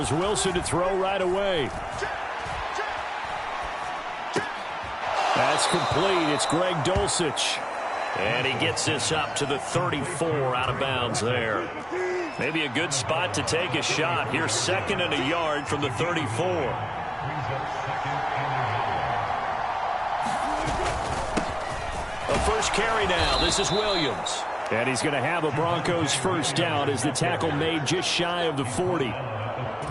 Here's Wilson to throw right away. That's complete. It's Greg Dulcich. And he gets this up to the 34 out of bounds there. Maybe a good spot to take a shot. Here's 2nd and a yard from the 34. A first carry now. This is Williams. And he's going to have a Broncos first down as the tackle made just shy of the 40.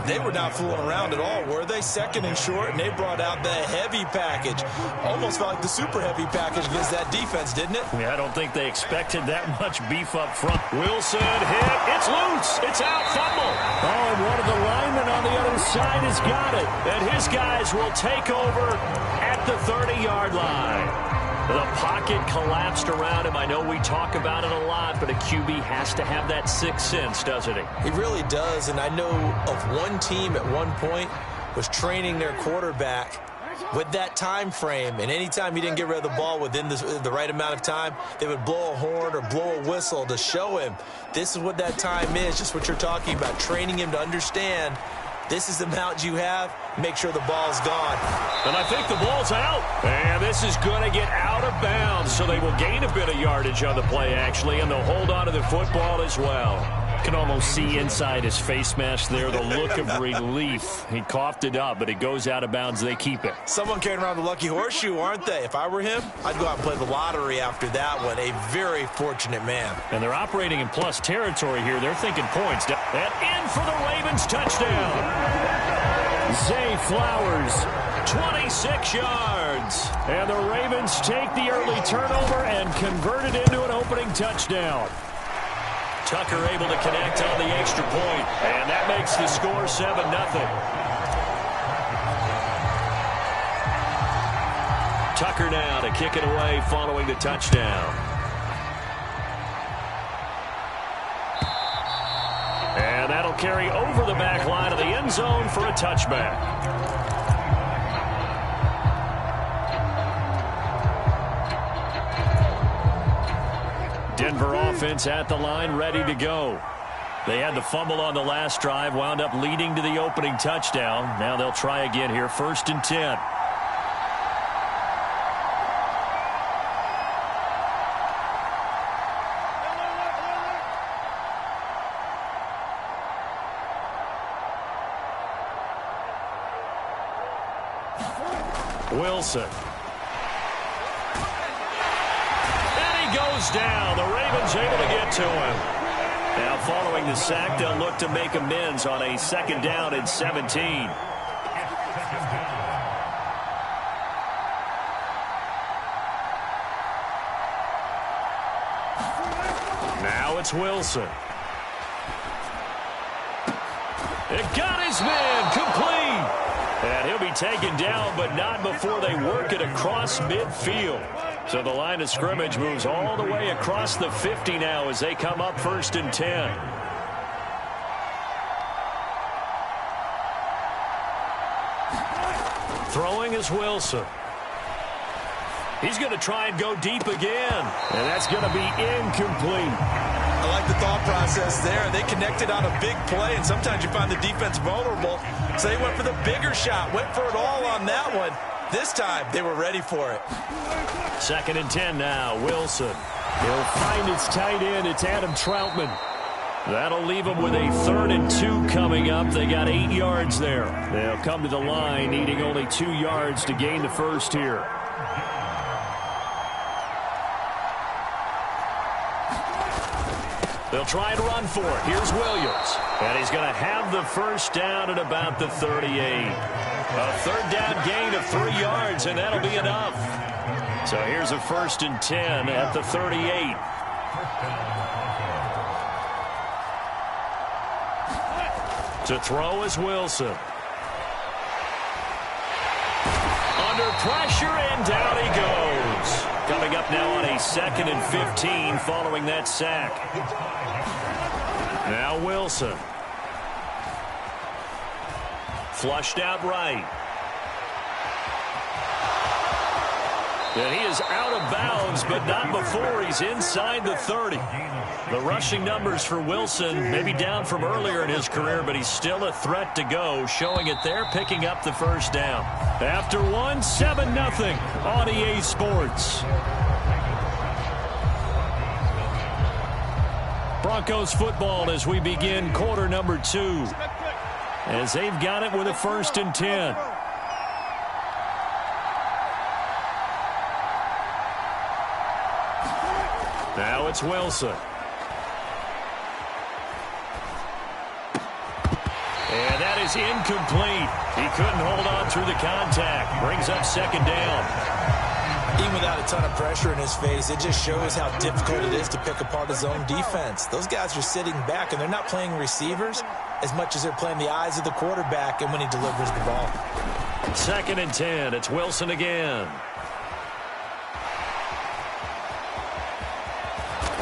They were not fooling around at all, were they? 2nd and short, and they brought out the heavy package. Almost felt like the super heavy package against that defense, didn't it? Yeah, I don't think they expected that much beef up front. Wilson hit. It's loose. It's out. Fumble. Oh, and one of the linemen on the other side has got it. And his guys will take over at the 30-yard line. The pocket collapsed around him. I know we talk about it a lot, but a QB has to have that sixth sense, doesn't he? He really does, and I know of one team at one point was training their quarterback with that time frame, and anytime he didn't get rid of the ball within the right amount of time, they would blow a horn or blow a whistle to show him this is what that time is, just what you're talking about, training him to understand this is the amount you have. Make sure the ball's gone. And I think the ball's out. And this is going to get out of bounds, so they will gain a bit of yardage on the play, actually, and they'll hold on to the football as well. You can almost see inside his face mask there the look of relief. He coughed it up, but it goes out of bounds. They keep it. Someone carrying around the lucky horseshoe, aren't they? If I were him, I'd go out and play the lottery after that one. A very fortunate man. And they're operating in plus territory here. They're thinking points. And in for the Ravens touchdown. Zay Flowers, 26 yards. And the Ravens take the early turnover and convert it into an opening touchdown. Tucker able to connect on the extra point, and that makes the score 7-0. Tucker now to kick it away following the touchdown. And that'll carry over the back line of the end zone for a touchback. Denver offense at the line, ready to go. They had the fumble on the last drive, wound up leading to the opening touchdown. Now they'll try again here, 1st and 10. Wilson. Goes down. The Ravens able to get to him. Now following the sack, they'll look to make amends on a 2nd down and 17. Now it's Wilson. It got his man complete. And he'll be taken down, but not before they work it across midfield. So the line of scrimmage moves all the way across the 50 now as they come up 1st and 10. Throwing is Wilson. He's going to try and go deep again. And that's going to be incomplete. I like the thought process there. They connected on a big play, and sometimes you find the defense vulnerable. So they went for the bigger shot, went for it all on that one. This time, they were ready for it. 2nd and 10 now, Wilson. He'll find his tight end. It's Adam Troutman. That'll leave them with a 3rd and 2 coming up. They got 8 yards there. They'll come to the line needing only 2 yards to gain the first here. They'll try and run for it. Here's Williams. And he's going to have the first down at about the 38. A 3rd down gain of 3 yards, and that'll be enough. So here's a 1st and 10 at the 38. To throw is Wilson. Under pressure, and down he goes. Coming up now on a 2nd and 15 following that sack. Now Wilson. Flushed out right. And he is out of bounds, but not before he's inside the 30. The rushing numbers for Wilson maybe down from earlier in his career, but he's still a threat to go, showing it there, picking up the first down. After one, 7-0 on EA Sports. Broncos football as we begin quarter number 2. As they've got it with a 1st and 10. Now it's Wilson. And that is incomplete. He couldn't hold on through the contact. Brings up 2nd down. Even without a ton of pressure in his face, it just shows how difficult it is to pick apart his own defense. Those guys are sitting back, and they're not playing receivers as much as they're playing the eyes of the quarterback and when he delivers the ball. 2nd and 10. It's Wilson again.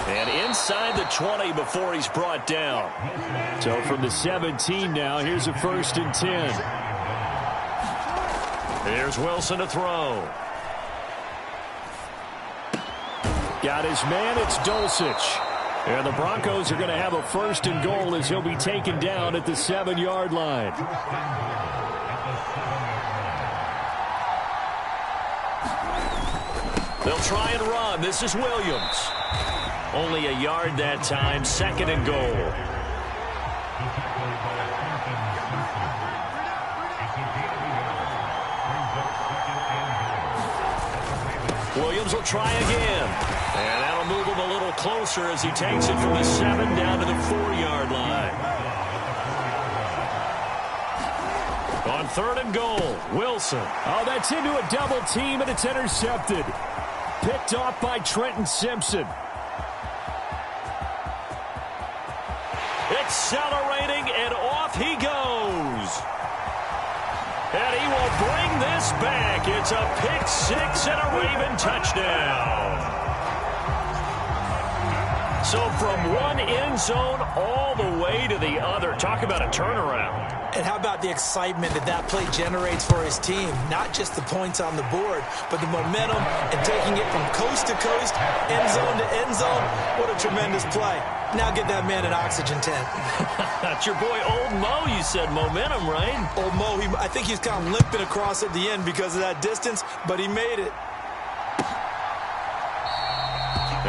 And inside the 20 before he's brought down. So from the 17 now, here's a 1st and 10. Here's Wilson to throw. Got his man, it's Dulcich. And the Broncos are going to have a 1st and goal as he'll be taken down at the 7-yard line. They'll try and run. This is Williams. Only a yard that time, 2nd and goal. Williams will try again. And that'll move him a little closer as he takes it from the 7 down to the 4-yard line. On 3rd and goal, Wilson. Oh, that's into a double team, and it's intercepted. Picked off by Trenton Simpson. Accelerating, and off he goes. And he will bring this back. It's a pick 6 and a Raven touchdown. So from one end zone all the way to the other. Talk about a turnaround. And how about the excitement that play generates for his team? Not just the points on the board, but the momentum and taking it from coast to coast, end zone to end zone. What a tremendous play. Now get that man an oxygen tent. That's your boy Old Mo. You said momentum, right? Old Mo, I think he's kind of limping across at the end because of that distance, but he made it.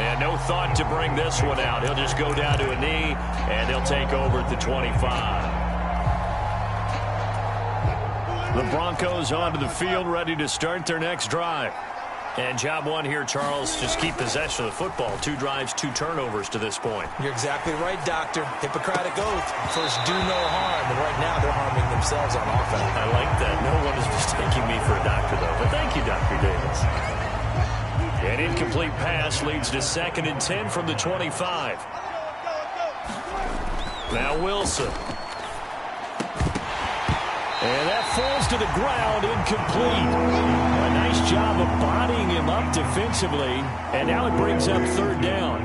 And no thought to bring this one out. He'll just go down to a knee, and he'll take over at the 25. The Broncos onto the field, ready to start their next drive. And job one here, Charles, just keep possession of the football. 2 drives, 2 turnovers to this point. You're exactly right, Doctor. Hippocratic oath. First, do no harm. And right now, they're harming themselves on offense. I like that. No one is mistaking me for a doctor, though. But thank you, Dr. Davis. An incomplete pass leads to 2nd and 10 from the 25. Now Wilson. And that falls to the ground, incomplete. A nice job of bodying him up defensively. And now it brings up 3rd down.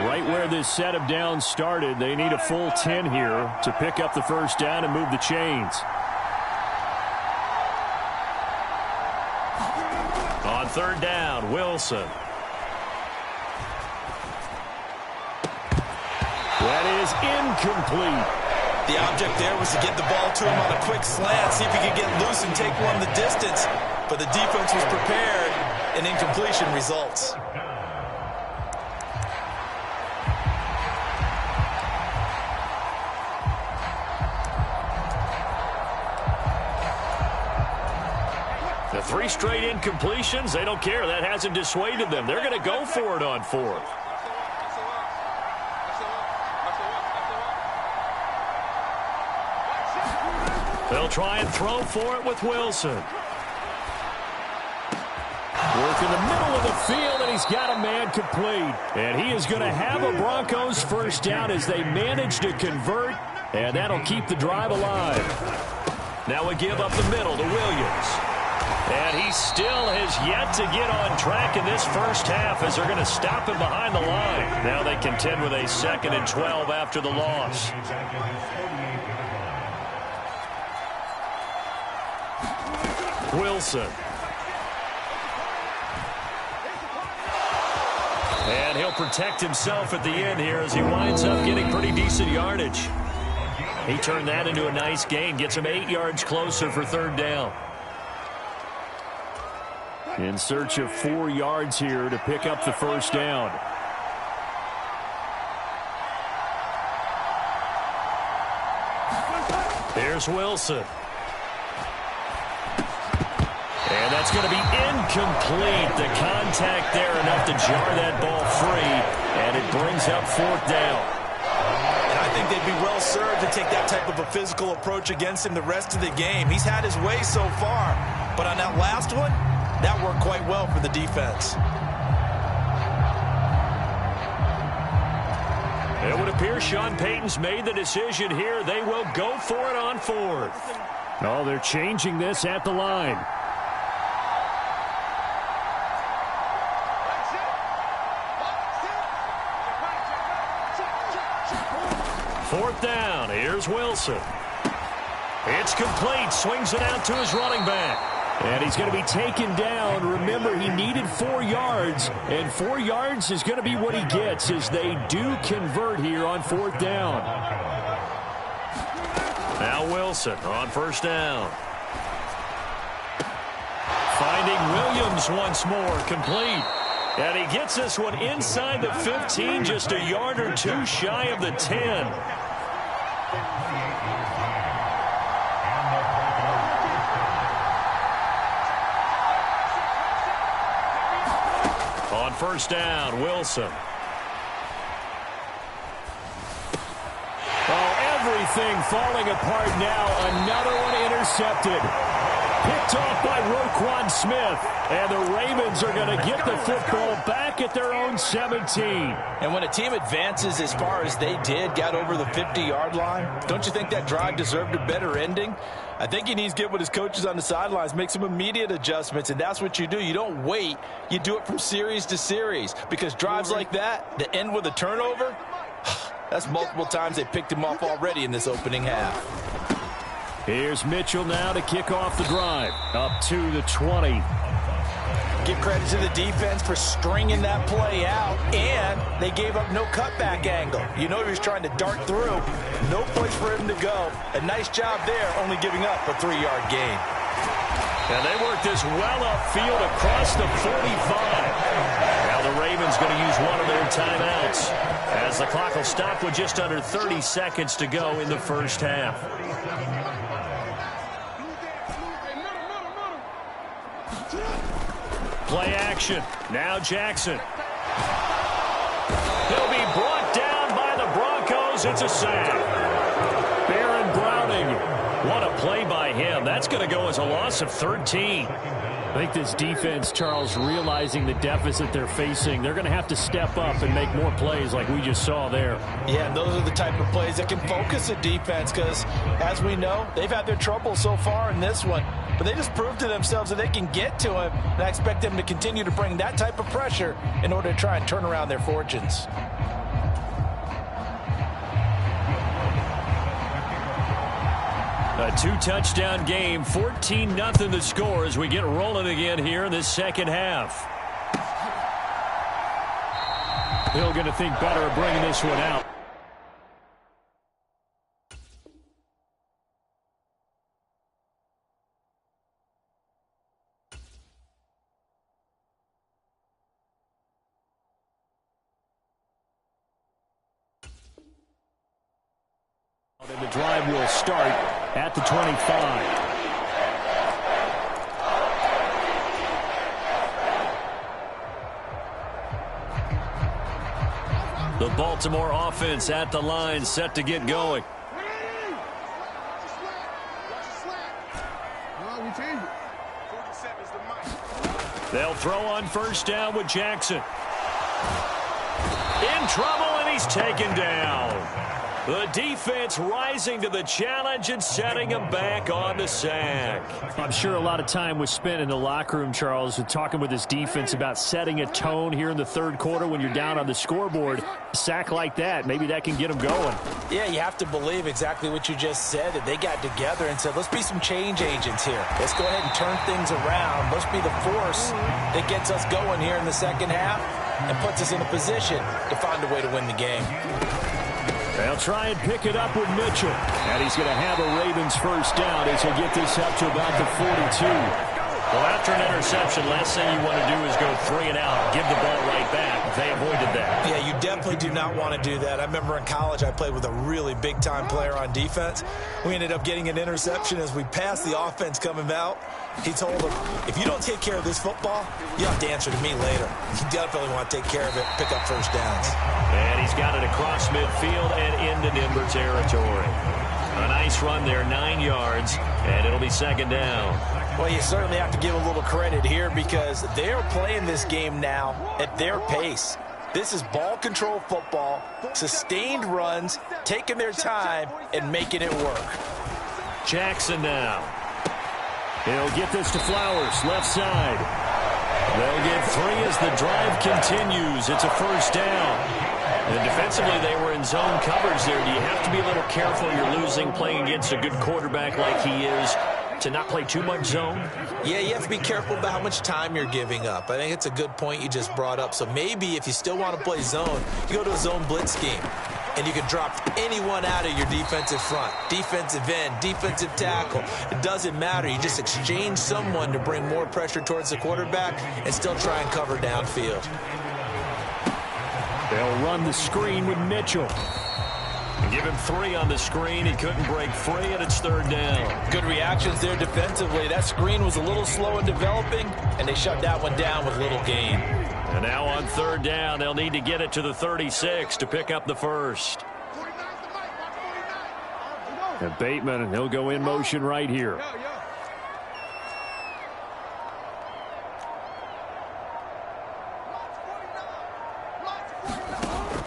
Right where this set of downs started, they need a full 10 here to pick up the 1st down and move the chains. On 3rd down, Wilson. That is incomplete. The object there was to get the ball to him on a quick slant, see if he could get loose and take one the distance. But the defense was prepared, and incompletion results. The 3 straight incompletions, they don't care. That hasn't dissuaded them. They're going to go for it on 4th. They'll try and throw for it with Wilson. Work in the middle of the field, and he's got a man complete. And he is going to have a Broncos 1st down as they manage to convert, and that'll keep the drive alive. Now we give up the middle to Williams. And he still has yet to get on track in this first half as they're going to stop him behind the line. Now they contend with a 2nd and 12 after the loss. Wilson. protect himself at the end here as he winds up getting pretty decent yardage. He turned that into a nice gain, gets him 8 yards closer for third down. In search of 4 yards here to pick up the first down. Here's Wilson. And that's going to be incomplete. The contact there enough to jar that ball free, and it brings up fourth down. And I think they'd be well served to take that type of a physical approach against him the rest of the game. He's had his way so far, but on that last one, that worked quite well for the defense. It would appear Sean Payton's made the decision here. They will go for it on fourth. Oh, they're changing this at the line. Fourth down. Here's Wilson. It's complete. Swings it out to his running back. And he's going to be taken down. Remember, he needed 4 yards, and 4 yards is going to be what he gets as they do convert here on fourth down. Now Wilson on first down. Finding Williams once more, complete. And he gets this one inside the 15, just a yard or two shy of the 10. On first down, Wilson. Oh, everything falling apart now. Another one intercepted. Picked off by Roquan Smith. And the Ravens are going to get the football back at their own 17. And when a team advances as far as they did, got over the 50-yard line, don't you think that drive deserved a better ending? I think he needs to get with his coaches on the sidelines, make some immediate adjustments, and that's what you do. You don't wait. You do it from series to series, because drives like that end with a turnover, that's multiple times they picked him off already in this opening half. Here's Mitchell now to kick off the drive. Up to the 20. Give credit to the defense for stringing that play out, and they gave up no cutback angle. You know he was trying to dart through. No place for him to go. A nice job there, only giving up a 3-yard gain. And they work this well upfield across the 45. Now the Ravens going to use one of their timeouts as the clock will stop with just under 30 seconds to go in the first half. Play action. Now Jackson. He'll be brought down by the Broncos. It's a sack. Baron Browning. What a play by him. That's going to go as a loss of 13. I think this defense, Charles, realizing the deficit they're facing, they're going to have to step up and make more plays like we just saw there. Yeah, and those are the type of plays that can focus a defense because, as we know, they've had their trouble so far in this one. But they just proved to themselves that they can get to him, and I expect them to continue to bring that type of pressure in order to try and turn around their fortunes. A 2-touchdown game, 14-0 the score as we get rolling again here in this second half. Hill going to think better of bringing this one out. And the drive will start at the 25. The Baltimore offense at the line, set to get going. They'll throw on first down with Jackson. In trouble, and he's taken down. The defense rising to the challenge and setting him back on the sack. I'm sure a lot of time was spent in the locker room, Charles, talking with his defense about setting a tone here in the third quarter when you're down on the scoreboard. A sack like that, maybe that can get them going. Yeah, you have to believe exactly what you just said, that they got together and said, let's be some change agents here. Let's go ahead and turn things around. Let's be the force that gets us going here in the second half. and puts us in a position to find a way to win the game. They'll try and pick it up with Mitchell. And he's going to have a Ravens first down as he'll get this up to about the 42. Well, after an interception, last thing you want to do is go 3 and out, give the ball right back. They avoided that. Yeah, you definitely do not want to do that. I remember in college I played with a really big-time player on defense. We ended up getting an interception as we passed the offense coming out. He told him, if you don't take care of this football, you have to answer to me later. You definitely want to take care of it, pick up first downs. And he's got it across midfield and into Denver territory. A nice run there, 9 yards, and it'll be second down. Well, you certainly have to give a little credit here because they're playing this game now at their pace. This is ball control football, sustained runs, taking their time, and making it work. Jackson now. He'll get this to Flowers, left side. They'll get 3 as the drive continues. It's a first down. And defensively, they were in zone coverage there. Do you have to be a little careful? You're losing, playing against a good quarterback like he is, to not play too much zone? Yeah, you have to be careful about how much time you're giving up. I think it's a good point you just brought up. So maybe if you still want to play zone, you go to a zone blitz scheme. And you can drop anyone out of your defensive front, defensive end, defensive tackle. It doesn't matter. You just exchange someone to bring more pressure towards the quarterback and still try and cover downfield. They'll run the screen with Mitchell. Give him 3 on the screen. He couldn't break free, and it's third down. Good reactions there defensively. That screen was a little slow in developing, and they shut that one down with little gain. And now on third down, they'll need to get it to the 36 to pick up the first. And Bateman, he'll go in motion right here.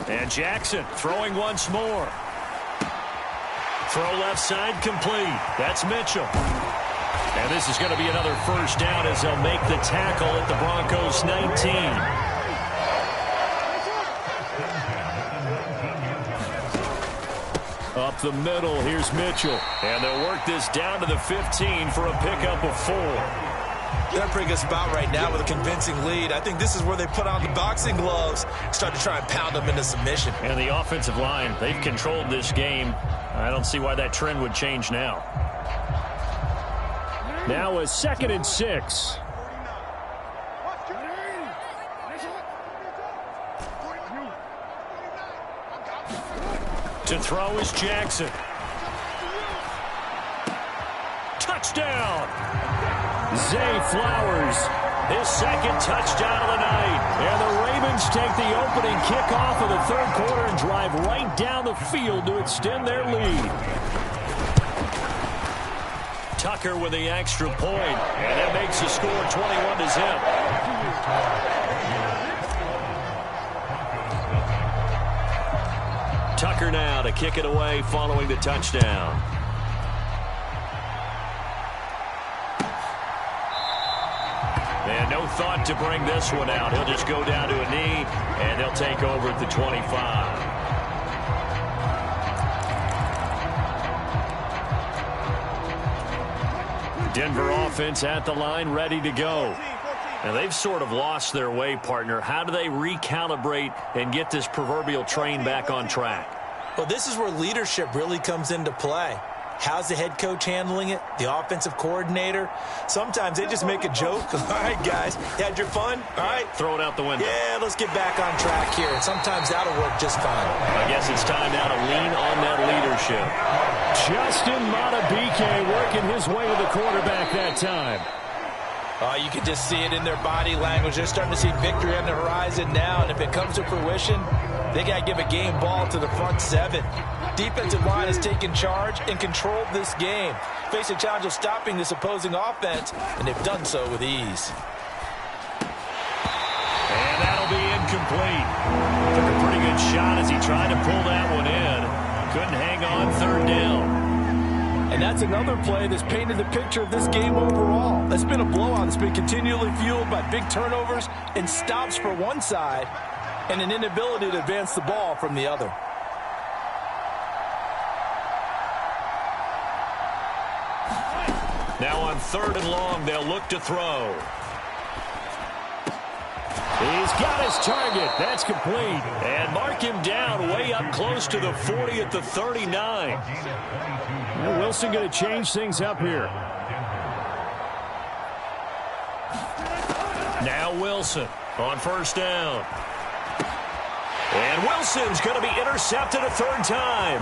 And Jackson throwing once more. Throw left side complete. That's Mitchell. And this is going to be another first down as they'll make the tackle at the Broncos 19. Up the middle, here's Mitchell. And they'll work this down to the 15 for a pickup of 4. They're bringing us about right now with a convincing lead. I think this is where they put on the boxing gloves, start to try and pound them into submission. And the offensive line, they've controlled this game. I don't see why that trend would change now. Now a 2nd and 6. To throw is Jackson. Touchdown! Zay Flowers, his 2nd touchdown of the night. And the Ravens take the opening kickoff of the third quarter and drive right down the field to extend their lead. Tucker with the extra point, and that makes the score 21-0. Tucker now to kick it away following the touchdown. And no thought to bring this one out. He'll just go down to a knee, and they'll take over at the 25. Denver offense at the line, ready to go. Now, they've sort of lost their way, partner. How do they recalibrate and get this proverbial train back on track? Well, this is where leadership really comes into play. How's the head coach handling it? The offensive coordinator? Sometimes they just make a joke. All right, guys, you had your fun? All right. Throw it out the window. Yeah, let's get back on track here. And sometimes that'll work just fine. I guess it's time now to lean on that leadership. Justin Matabike working his way to the quarterback that time. You can just see it in their body language. They're starting to see victory on the horizon now. And if it comes to fruition, they got to give a game ball to the front 7. Defensive line has taken charge and controlled this game. Face a challenge of stopping this opposing offense, and they've done so with ease. And that'll be incomplete. Took a pretty good shot as he tried to pull that one in. Couldn't hang on third down. And that's another play that's painted the picture of this game overall. It's been a blowout. It's been continually fueled by big turnovers and stops for one side and an inability to advance the ball from the other. Now on 3rd and long, they'll look to throw. He's got his target. That's complete. And mark him down way up close to the 40 at the 39. Now Wilson going to change things up here. Now Wilson on first down. And Wilson's going to be intercepted a third time.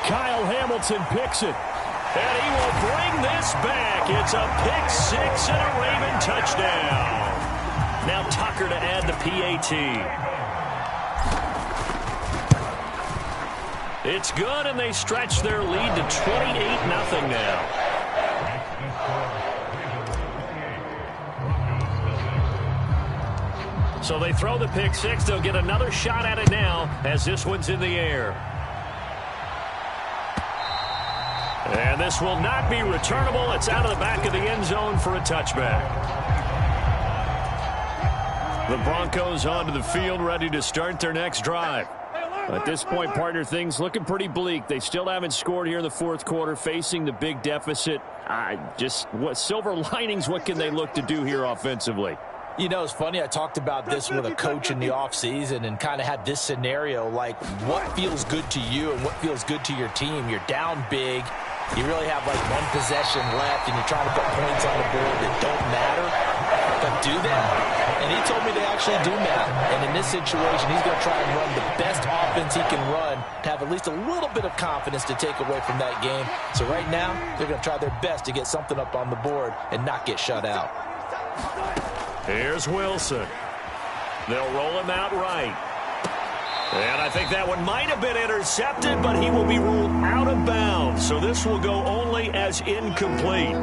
Kyle Hamilton picks it. And he will bring this back. It's a pick six and a Raven touchdown. Now Tucker to add the PAT. It's good, and they stretch their lead to 28-0 now. So they throw the pick six. They'll get another shot at it now as this one's in the air. And this will not be returnable. It's out of the back of the end zone for a touchback. The Broncos onto the field, ready to start their next drive. At this point, partner, things looking pretty bleak. They still haven't scored here in the fourth quarter, facing the big deficit. What silver linings, what can they look to do here offensively? You know, it's funny. I talked about this with a coach in the offseason and kind of had this scenario, like what feels good to you and what feels good to your team. You're down big. You really have like one possession left, and you're trying to put points on the board that don't matter. But do that? And he told me they actually do matter. And in this situation, he's going to try and run the best offense he can run to have at least a little bit of confidence to take away from that game. So right now, they're going to try their best to get something up on the board and not get shut out. Here's Wilson. They'll roll him out right. And I think that one might have been intercepted, but he will be ruled out of bounds. So this will go only as incomplete.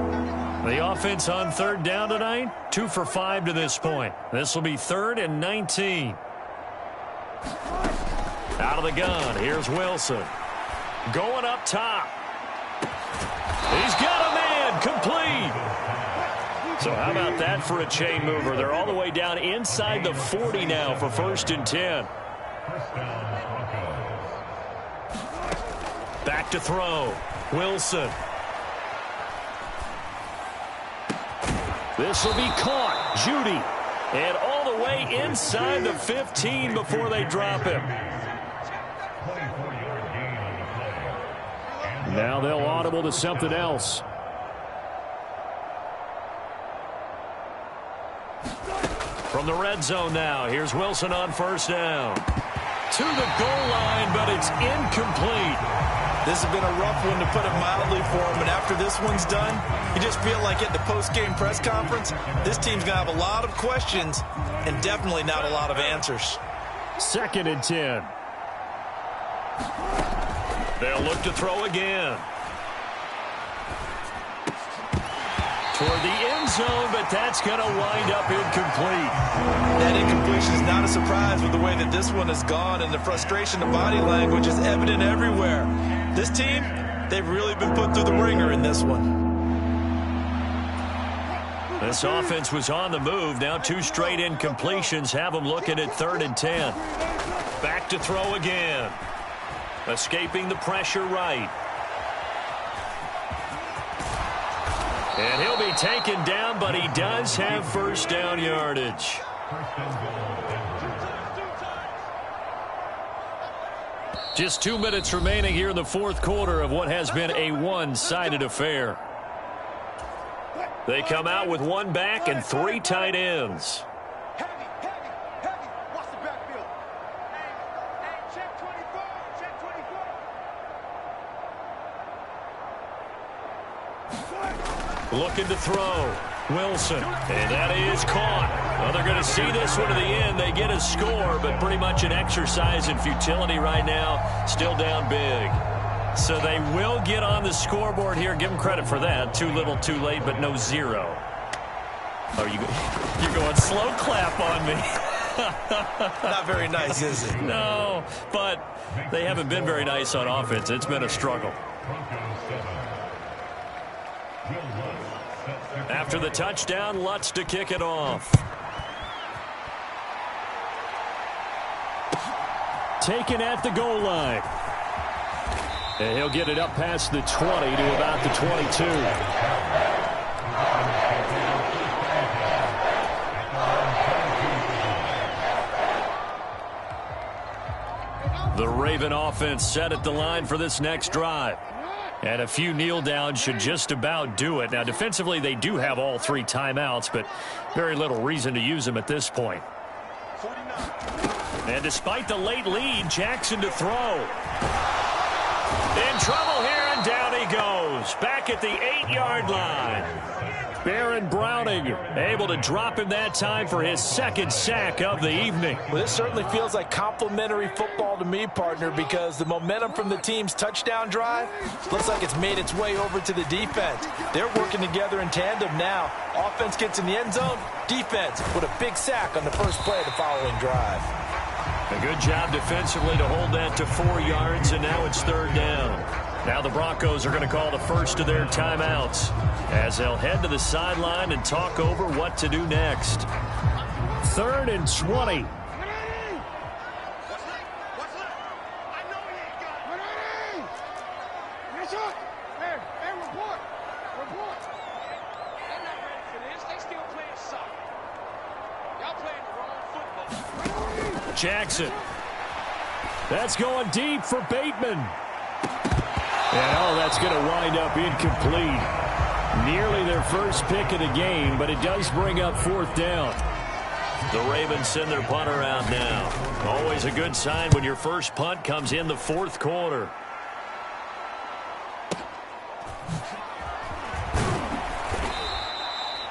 The offense on third down tonight, 2 for 5 to this point. This will be 3rd and 19. Out of the gun, here's Wilson. Going up top. He's got a man, complete. So how about that for a chain mover? They're all the way down inside the 40 now for 1st and 10. Back to throw. Wilson. This will be caught. Judy. And all the way inside the 15 before they drop him. Now they'll audible to something else. From the red zone now, here's Wilson on first down. To the goal line, but it's incomplete. This has been a rough one, to put it mildly, for him. And after this one's done, you just feel like at the post-game press conference, this team's going to have a lot of questions and definitely not a lot of answers. 2nd and 10. They'll look to throw again. Toward the end zone, but that's going to wind up incomplete. That incompletion is not a surprise with the way that this one has gone, and the frustration of body language is evident everywhere. This team, they've really been put through the ringer in this one. This offense was on the move. Now 2 straight incompletions have them looking at 3rd and 10. Back to throw again. Escaping the pressure right. And he'll be taken down, but he does have first down yardage. Just 2 minutes remaining here in the fourth quarter of what has been a one-sided affair. They come out with 1 back and 3 tight ends. Looking to throw. Wilson. And that is caught. Well, they're going to see this one to the end. They get a score, but pretty much an exercise in futility right now. Still down big. So they will get on the scoreboard here. Give them credit for that. Too little, too late, but no 0. Oh, you're going slow clap on me. Not very nice, is it? No, but they haven't been very nice on offense. It's been a struggle. After the touchdown, Lutz to kick it off. Taken at the goal line. And he'll get it up past the 20 to about the 22. The Raven offense set at the line for this next drive. And a few kneel downs should just about do it. Now, defensively, they do have all 3 timeouts, but very little reason to use them at this point. And despite the late lead, Jackson to throw. In trouble here, and down he goes. Back at the 8-yard line. Baron Browning able to drop him that time for his 2nd sack of the evening. Well, this certainly feels like complimentary football to me, partner, because the momentum from the team's touchdown drive looks like it's made its way over to the defense. They're working together in tandem now. Offense gets in the end zone, defense with a big sack on the first play of the following drive. A good job defensively to hold that to 4 yards, and now it's 3rd down. Now the Broncos are going to call the first of their timeouts as they'll head to the sideline and talk over what to do next. 3rd and 20. Jackson. That's going deep for Bateman. And, that's going to wind up incomplete. Nearly their first pick of the game, but it does bring up 4th down. The Ravens send their punter out now. Always a good sign when your first punt comes in the 4th quarter.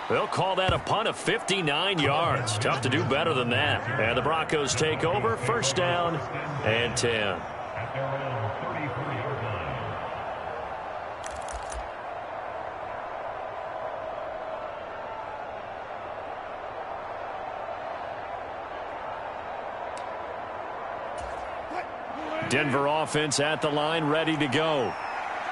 They'll call that a punt of 59 yards. Tough to do better than that. And the Broncos take over, 1st down and 10. Denver offense at the line, ready to go.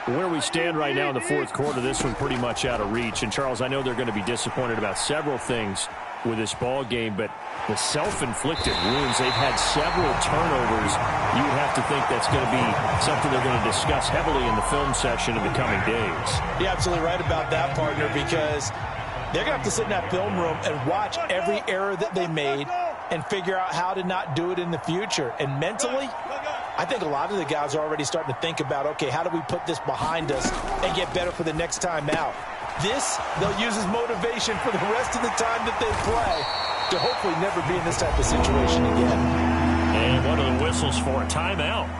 Where we stand right now in the 4th quarter, this one pretty much out of reach. And, Charles, I know they're going to be disappointed about several things with this ball game, but the self-inflicted wounds, they've had several turnovers. You would have to think that's going to be something they're going to discuss heavily in the film session in the coming days. You're absolutely right about that, partner, because they're going to have to sit in that film room and watch every error that they made and figure out how to not do it in the future. And mentally, I think a lot of the guys are already starting to think about, okay, how do we put this behind us and get better for the next time out? This, they'll use as motivation for the rest of the time that they play to hopefully never be in this type of situation again. And one of the whistles for a timeout.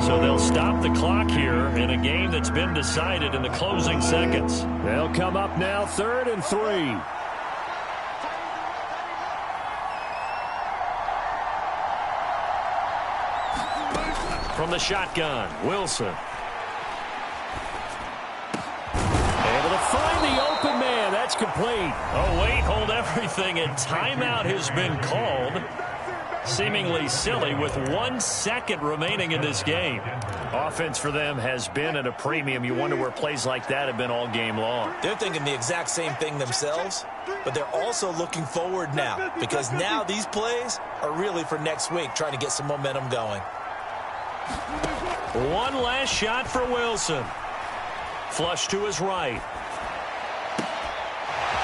So they'll stop the clock here in a game that's been decided in the closing seconds. They'll come up now, 3rd and 3. From the shotgun, Wilson. Able to find the open man. That's complete. Oh, wait, hold everything. A timeout has been called. Seemingly silly with 1 second remaining in this game. Offense for them has been at a premium. You wonder where plays like that have been all game long. They're thinking the exact same thing themselves, but they're also looking forward now because now these plays are really for next week, trying to get some momentum going. One last shot for Wilson. Flush to his right.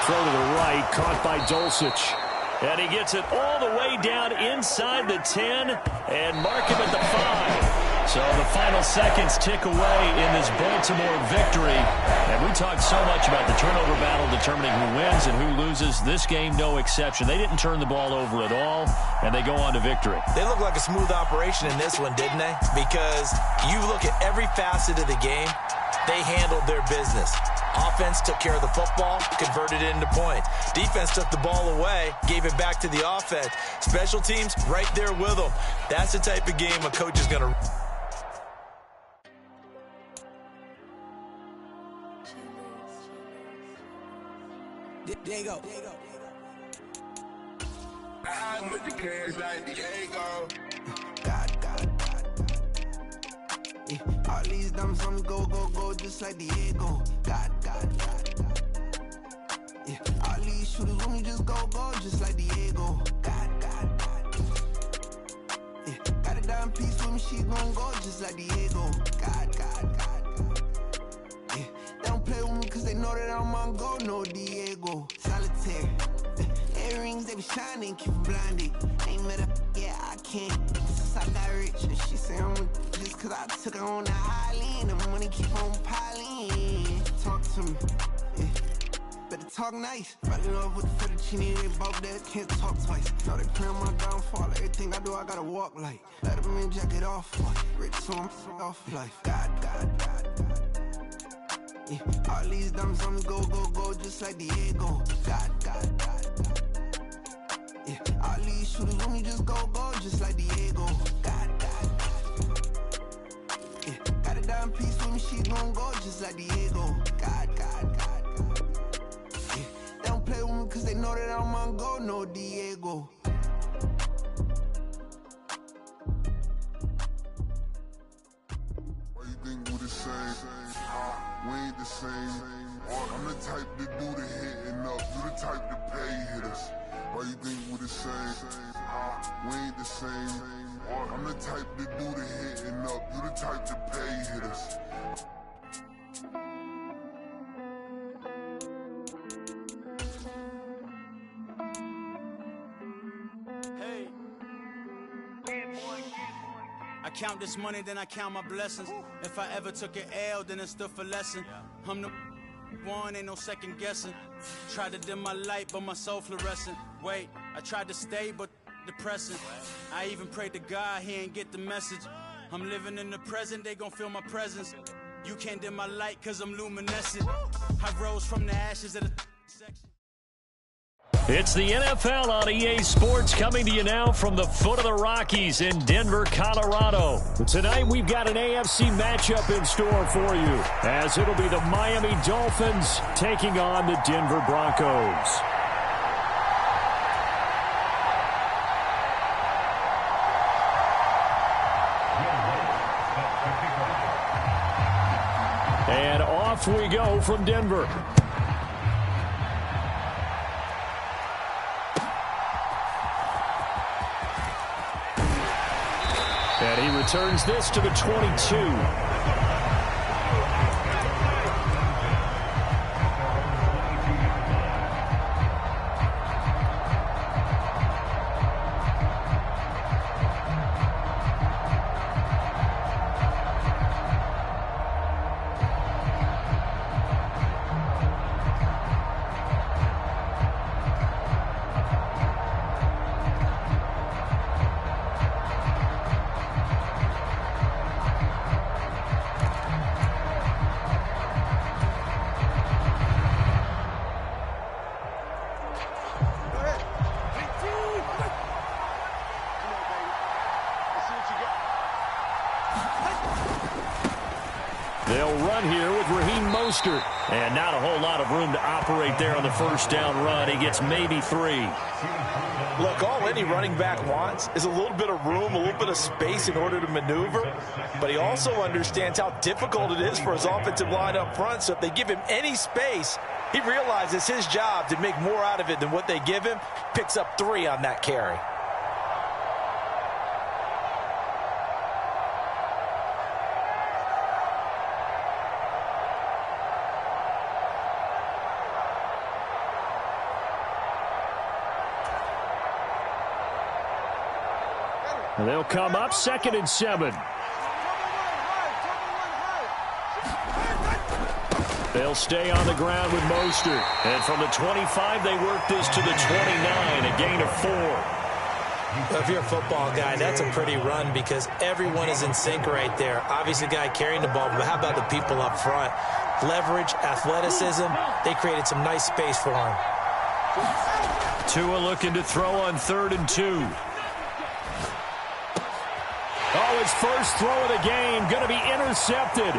Throw to the right, caught by Dulcich. And he gets it all the way down inside the 10 and mark him at the 5. So the final seconds tick away in this Baltimore victory. And we talked so much about the turnover battle determining who wins and who loses. This game, no exception. They didn't turn the ball over at all, and they go on to victory. They look like a smooth operation in this one, didn't they? Because you look at every facet of the game, they handled their business. Offense took care of the football, converted it into points. Defense took the ball away, gave it back to the offense. Special teams right there with them. That's the type of game a coach is going to... There you go. I'm with the cash like Diego. God. Yeah, all these diamonds on me go, just like Diego. God. Yeah, all these shooters on me just go, just like Diego. God. Yeah, got a dime piece with me, she gon' go just like Diego. God. Yeah, they don't play with me cause they know that I'm on go, no Diego. Solitaire. Earrings, they be shining, keep blinded. Ain't met up, yeah, I can't. can't. Since I got rich, and she say I'm just cause I took her on the island. The money keep on piling. Talk to me, yeah. Better talk nice. Fell in love with the fettuccine, they both dead, can't talk twice. Now they praying my downfall. Everything I do, I gotta walk like. Let them in, jacket off. Rich, so I'm off life. God. Yeah. All these diamonds on me go, just like Diego. God. Yeah. All these shooters on me just go, just like Diego. God. Yeah. Got a dime piece with me, she gon' go just like Diego. God. Yeah. They don't play with me cause they know that I'm on go, no Diego. Why you think we the same? We ain't the same. I'm the type to do the hitting up, you the type to pay hitters. Why you think we the same? We ain't the same. I'm the type to do the hitting up, you the type to pay hitters. Hey. I count this money, then I count my blessings. If I ever took an L, then it stood for lesson. I'm the one, ain't no second guessing. Tried to dim my light, but my soul fluorescent. Wait, I tried to stay, but depressing. I even prayed to God, he ain't get the message. I'm living in the present, they gon' feel my presence. You can't dim my light, cause I'm luminescent. I rose from the ashes of the section. It's the NFL on EA Sports coming to you now from the foot of the Rockies in Denver, Colorado. Tonight we've got an AFC matchup in store for you, as it'll be the Miami Dolphins taking on the Denver Broncos. And off we go from Denver. And he returns this to the 22. They'll run here with Raheem Mostert. And not a whole lot of room to operate there on the first down run. He gets maybe 3. Look, all any running back wants is a little bit of room, a little bit of space in order to maneuver. But he also understands how difficult it is for his offensive line up front. So if they give him any space, he realizes his job to make more out of it than what they give him. Picks up 3 on that carry. And they'll come up 2nd and 7. They'll stay on the ground with Mostert. And from the 25, they work this to the 29, a gain of 4. Well, if you're a football guy, that's a pretty run because everyone is in sync right there. Obviously, the guy carrying the ball, but how about the people up front? Leverage, athleticism, they created some nice space for him. Tua looking to throw on 3rd and 2. Oh, his first throw of the game going to be intercepted.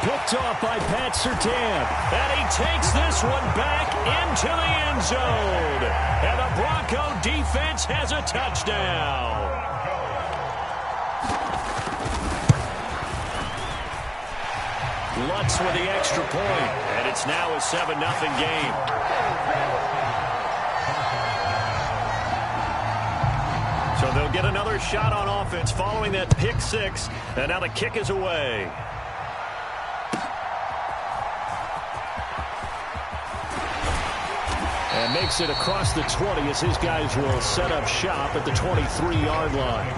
Picked off by Pat Surtain. And he takes this one back into the end zone. And the Bronco defense has a touchdown. Lutz with the extra point. And it's now a 7-0 game. So they'll get another shot on offense following that pick 6. And now the kick is away. And makes it across the 20 as his guys will set up shop at the 23-yard line.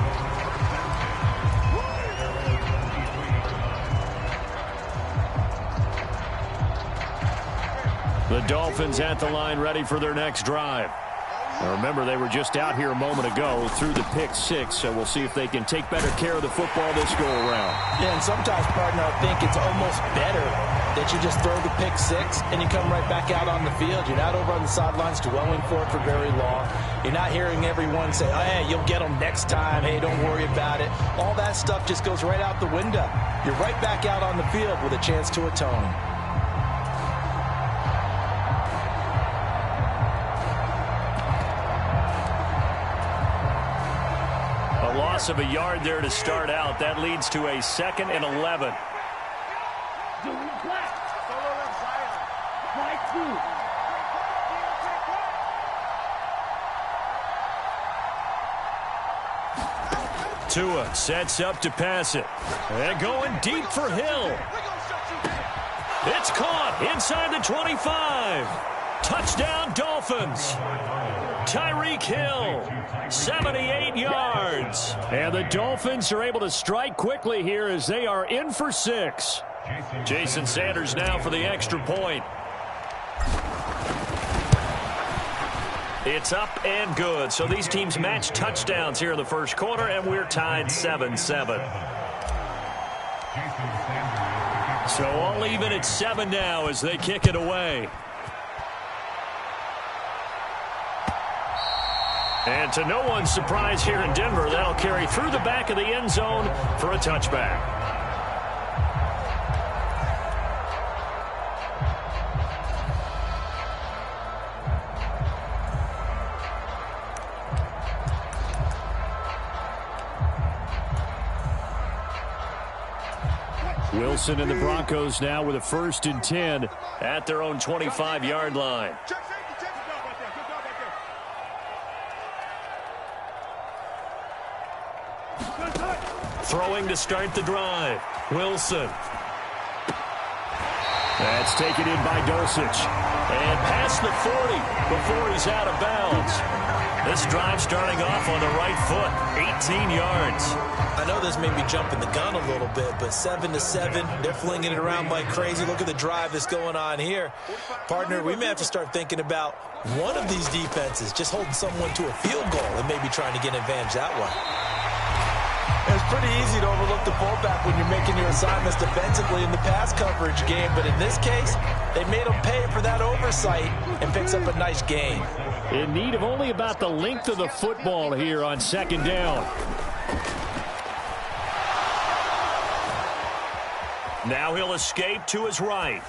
The Dolphins at the line ready for their next drive. Now remember, they were just out here a moment ago through the pick six, so we'll see if they can take better care of the football this go-around. Yeah, and sometimes, partner, I think it's almost better that you just throw the pick six and you come right back out on the field. You're not over on the sidelines dwelling for it for very long. You're not hearing everyone say, oh, hey, you'll get them next time. Hey, don't worry about it. All that stuff just goes right out the window. You're right back out on the field with a chance to atone. Loss of a yard there to start out. That leads to a 2nd and 11. Tua sets up to pass it. And going deep for Hill. It's caught inside the 25. Touchdown Dolphins. Tyreek Hill, 78 yards. And the Dolphins are able to strike quickly here as they are in for 6. Jason Sanders now for the extra point. It's up and good. So these teams match touchdowns here in the first quarter, and we're tied 7-7. So all even at 7 now as they kick it away. And to no one's surprise here in Denver, that'll carry through the back of the end zone for a touchback. Wilson and the Broncos now with a 1st and 10 at their own 25-yard line. Throwing to start the drive. Wilson. That's taken in by Dulcich. And past the 40 before he's out of bounds. This drive starting off on the right foot. 18 yards. I know this may be jumping the gun a little bit, but 7-7. They're flinging it around like crazy. Look at the drive that's going on here. Partner, we may have to start thinking about one of these defenses just holding someone to a field goal and maybe trying to get an advantage that way. It's pretty easy to overlook the fullback when you're making your assignments defensively in the pass coverage game, but in this case, they made him pay for that oversight and picks up a nice gain. In need of only about the length of the football here on 2nd down. Now he'll escape to his right.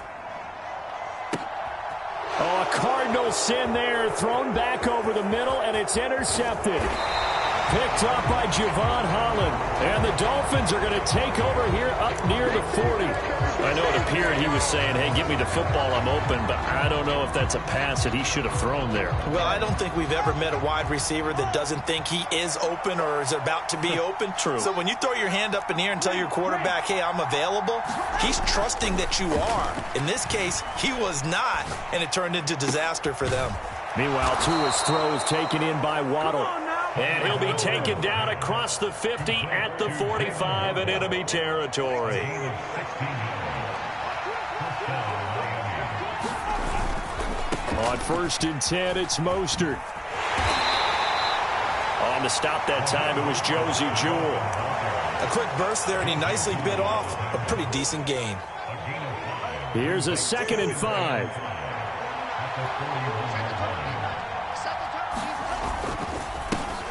Oh, a cardinal sin there, thrown back over the middle, and it's intercepted. Picked up by Javon Holland. And the Dolphins are going to take over here up near the 40. I know it appeared he was saying, hey, give me the football, I'm open, but I don't know if that's a pass that he should have thrown there. Well, I don't think we've ever met a wide receiver that doesn't think he is open or is about to be open. True. So when you throw your hand up in the air and tell your quarterback, hey, I'm available, he's trusting that you are. In this case, he was not, and it turned into disaster for them. Meanwhile, Tua's throw is taken in by Waddle. And he'll be taken down across the 50 at the 45 in enemy territory. On 1st and 10, it's Mostert. On the stop that time, it was Josie Jewell. A quick burst there, and he nicely bit off a pretty decent gain. Here's a 2nd and 5.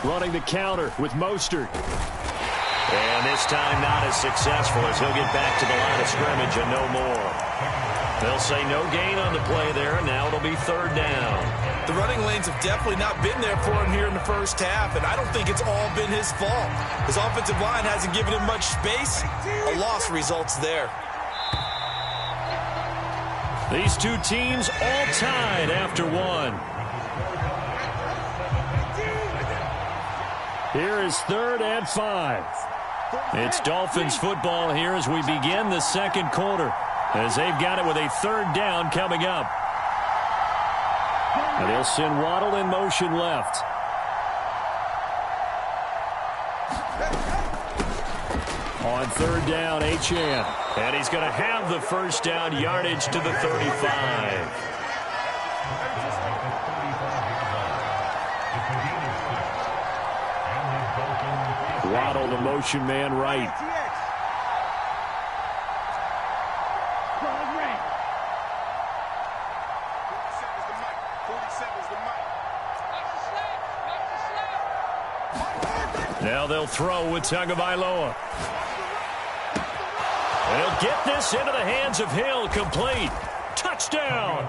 Running the counter with Mostert. And this time not as successful as he'll get back to the line of scrimmage and no more. They'll say no gain on the play there, and now it'll be 3rd down. The running lanes have definitely not been there for him here in the first half, and I don't think it's all been his fault. His offensive line hasn't given him much space. A loss results there. These two teams all tied after one. Here is 3rd and 5. It's Dolphins football here as we begin the 2nd quarter, as they've got it with a 3rd down coming up. And they'll send Waddle in motion left. On third down, Achane. And he's going to have the first down, yardage to the 35. Waddle, the motion man, right. Now they'll throw with Tagovailoa. They'll get this into the hands of Hill. Complete. Touchdown.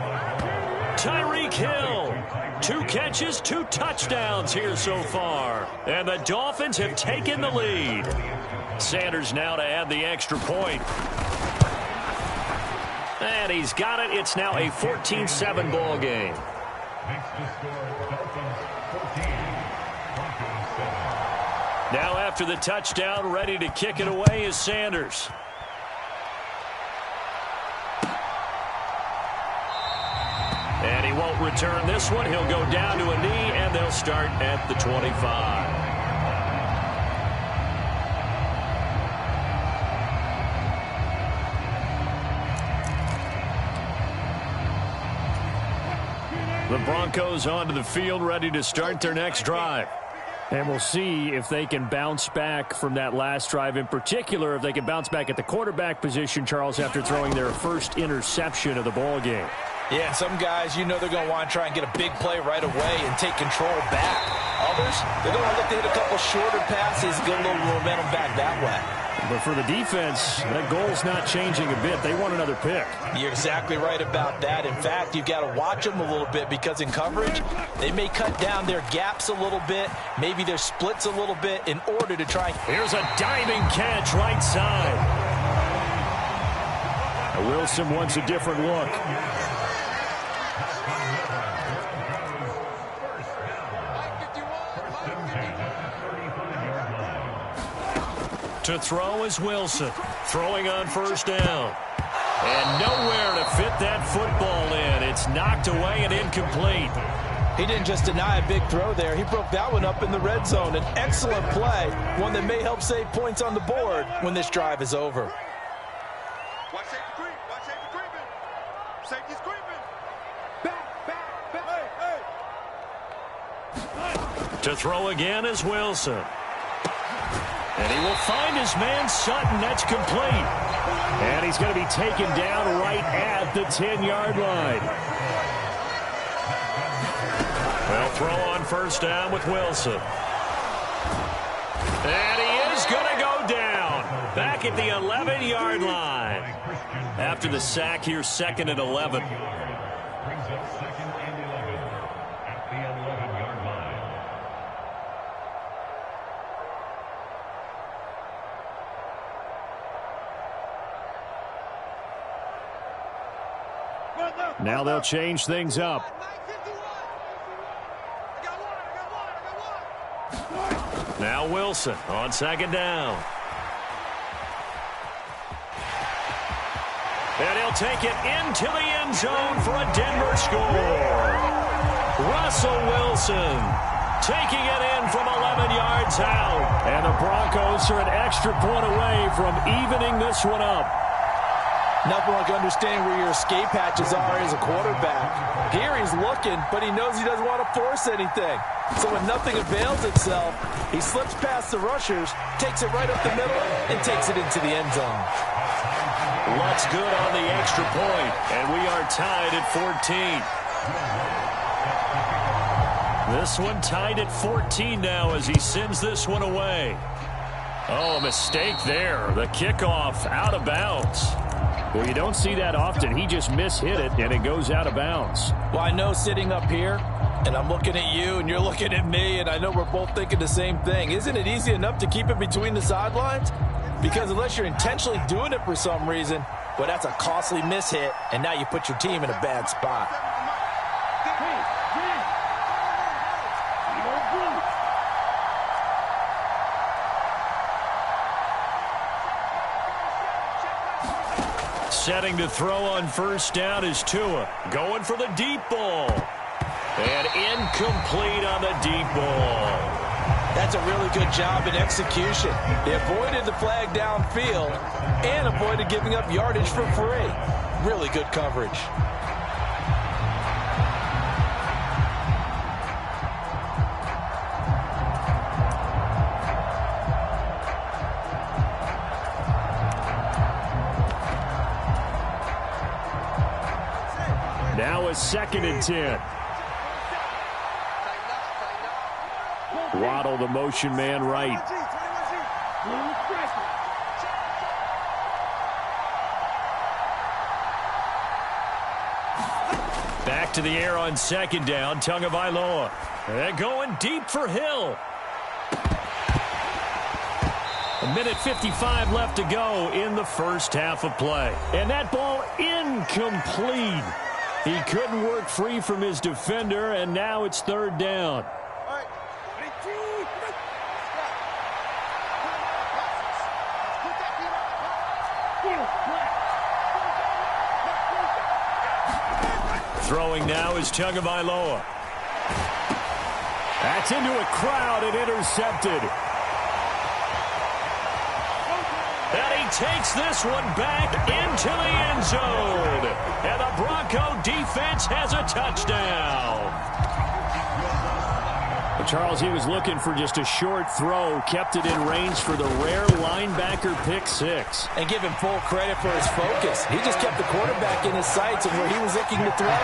Tyreek Hill. 2 catches, 2 touchdowns here so far. And the Dolphins have taken the lead. Sanders now to add the extra point. And he's got it. It's now a 14-7 ball game. Now after the touchdown, ready to kick it away is Sanders. And he won't return this one. He'll go down to a knee, and they'll start at the 25. The Broncos onto the field, ready to start their next drive. And we'll see if they can bounce back from that last drive. In particular, if they can bounce back at the quarterback position, Charles, after throwing their first interception of the ball game. Yeah, some guys, you know they're going to want to try and get a big play right away and take control back. Others, they're going to look to hit a couple shorter passes, get a little momentum back that way. But for the defense, that goal's not changing a bit. They want another pick. You're exactly right about that. In fact, you've got to watch them a little bit because in coverage, they may cut down their gaps a little bit, maybe their splits a little bit in order to try. Here's a diving catch right side. Wilson wants a different look. To throw is Wilson. Throwing on first down. And nowhere to fit that football in. It's knocked away and incomplete. He didn't just deny a big throw there. He broke that one up in the red zone. An excellent play. One that may help save points on the board when this drive is over. Watch safety creep. Watch safety creeping. Safety's creeping. Back, back, back. Hey, hey. To throw again is Wilson. And he will find his man Sutton. That's complete. And he's going to be taken down right at the 10-yard line. They'll throw on first down with Wilson. And he is going to go down. Back at the 11-yard line. After the sack here, 2nd and 11. Now they'll change things up. Now Wilson on 2nd down. And he'll take it into the end zone for a Denver score. Russell Wilson taking it in from 11 yards out. And the Broncos are an extra point away from evening this one up. Nothing like understanding where your escape hatches are as a quarterback. Here he's looking, but he knows he doesn't want to force anything. So when nothing avails itself, he slips past the rushers, takes it right up the middle, and takes it into the end zone. Looks good on the extra point, and we are tied at 14. This one tied at 14 now as he sends this one away. Oh, a mistake there. The kickoff out of bounds. Well, you don't see that often. He just mishit it, and it goes out of bounds. Well, I know sitting up here, and I'm looking at you, and you're looking at me, and I know we're both thinking the same thing. Isn't it easy enough to keep it between the sidelines? Because unless you're intentionally doing it for some reason, well, that's a costly mishit, and now you put your team in a bad spot. Setting to throw on first down is Tua. Going for the deep ball. And incomplete on the deep ball. That's a really good job in execution. They avoided the flag downfield and avoided giving up yardage for free. Really good coverage. Now a 2nd and 10. Waddle, the motion man, right. Back to the air on 2nd down, Tagovailoa. They're going deep for Hill. 1:55 left to go in the first half of play. And that ball incomplete. He couldn't work free from his defender, and now it's 3rd down. Throwing now is Tagovailoa. That's into a crowd and intercepted. And he takes this one back into the end zone. And the Bronco defense has a touchdown. Charles, he was looking for just a short throw, kept it in range for the rare linebacker pick 6. And give him full credit for his focus. He just kept the quarterback in his sights, and where he was looking to throw,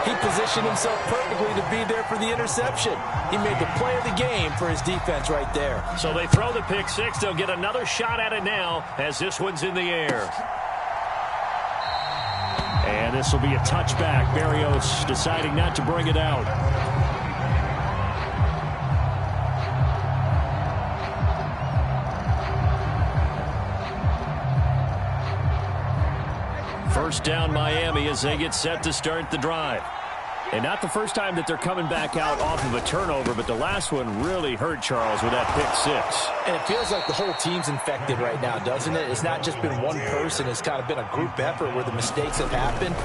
he positioned himself perfectly to be there for the interception. He made the play of the game for his defense right there. So they throw the pick 6. They'll get another shot at it now as this one's in the air. And this will be a touchback. Berrios deciding not to bring it out. First down Miami as they get set to start the drive. And not the first time that they're coming back out off of a turnover, but the last one really hurt Charles with that pick 6. And it feels like the whole team's infected right now, doesn't it? It's not just been one person. It's kind of been a group effort where the mistakes have happened.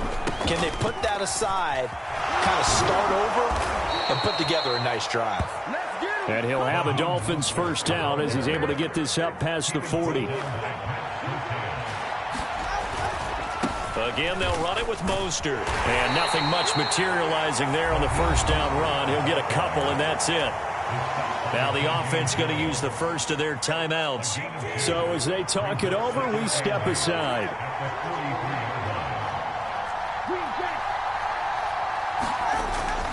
Can they put that aside, kind of start over, and put together a nice drive? And he'll have a Dolphins first down as he's able to get this up past the 40. Again, they'll run it with Mostert. And nothing much materializing there on the first down run. He'll get a couple, and that's it. Now the offense going to use the first of their timeouts. So as they talk it over, we step aside.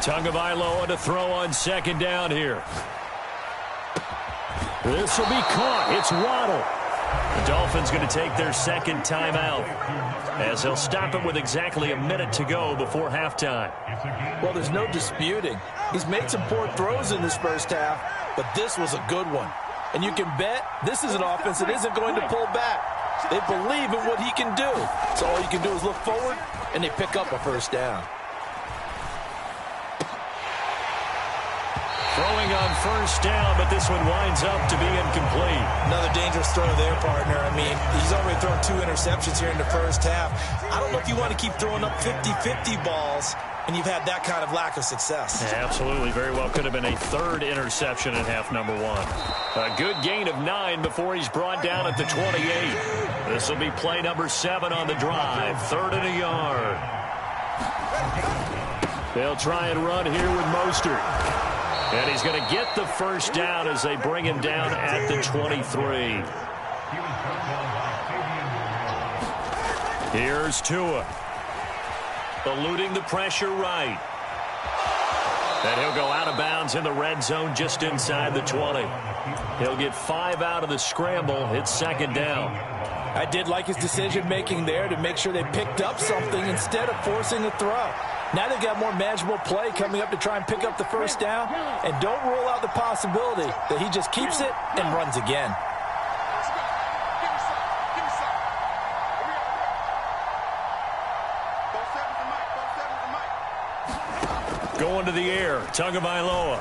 Tagovailoa to throw on 2nd down here. This will be caught. It's Waddle. The Dolphins going to take their 2nd timeout as they'll stop it with exactly a minute to go before halftime. Well, there's no disputing. He's made some poor throws in this first half, but this was a good one. And you can bet this is an offense that isn't going to pull back. They believe in what he can do. So all you can do is look forward, and they pick up a first down. Throwing on first down, but this one winds up to be incomplete. Another dangerous throw there, partner. I mean, he's already thrown 2 interceptions here in the first half. I don't know if you want to keep throwing up 50-50 balls and you've had that kind of lack of success. Yeah, absolutely. Very well could have been a 3rd interception in half number 1. A good gain of 9 before he's brought down at the 28. This will be play number 7 on the drive. 3rd and a yard. They'll try and run here with Mostert. And he's going to get the first down as they bring him down at the 23. Here's Tua. Eluding the pressure right. And he'll go out of bounds in the red zone just inside the 20. He'll get 5 out of the scramble. It's 2nd down. I did like his decision-making there to make sure they picked up something instead of forcing a throw. Now they've got more manageable play coming up to try and pick up the first down. And don't rule out the possibility that he just keeps it and runs again. Going to the air, Tagovailoa.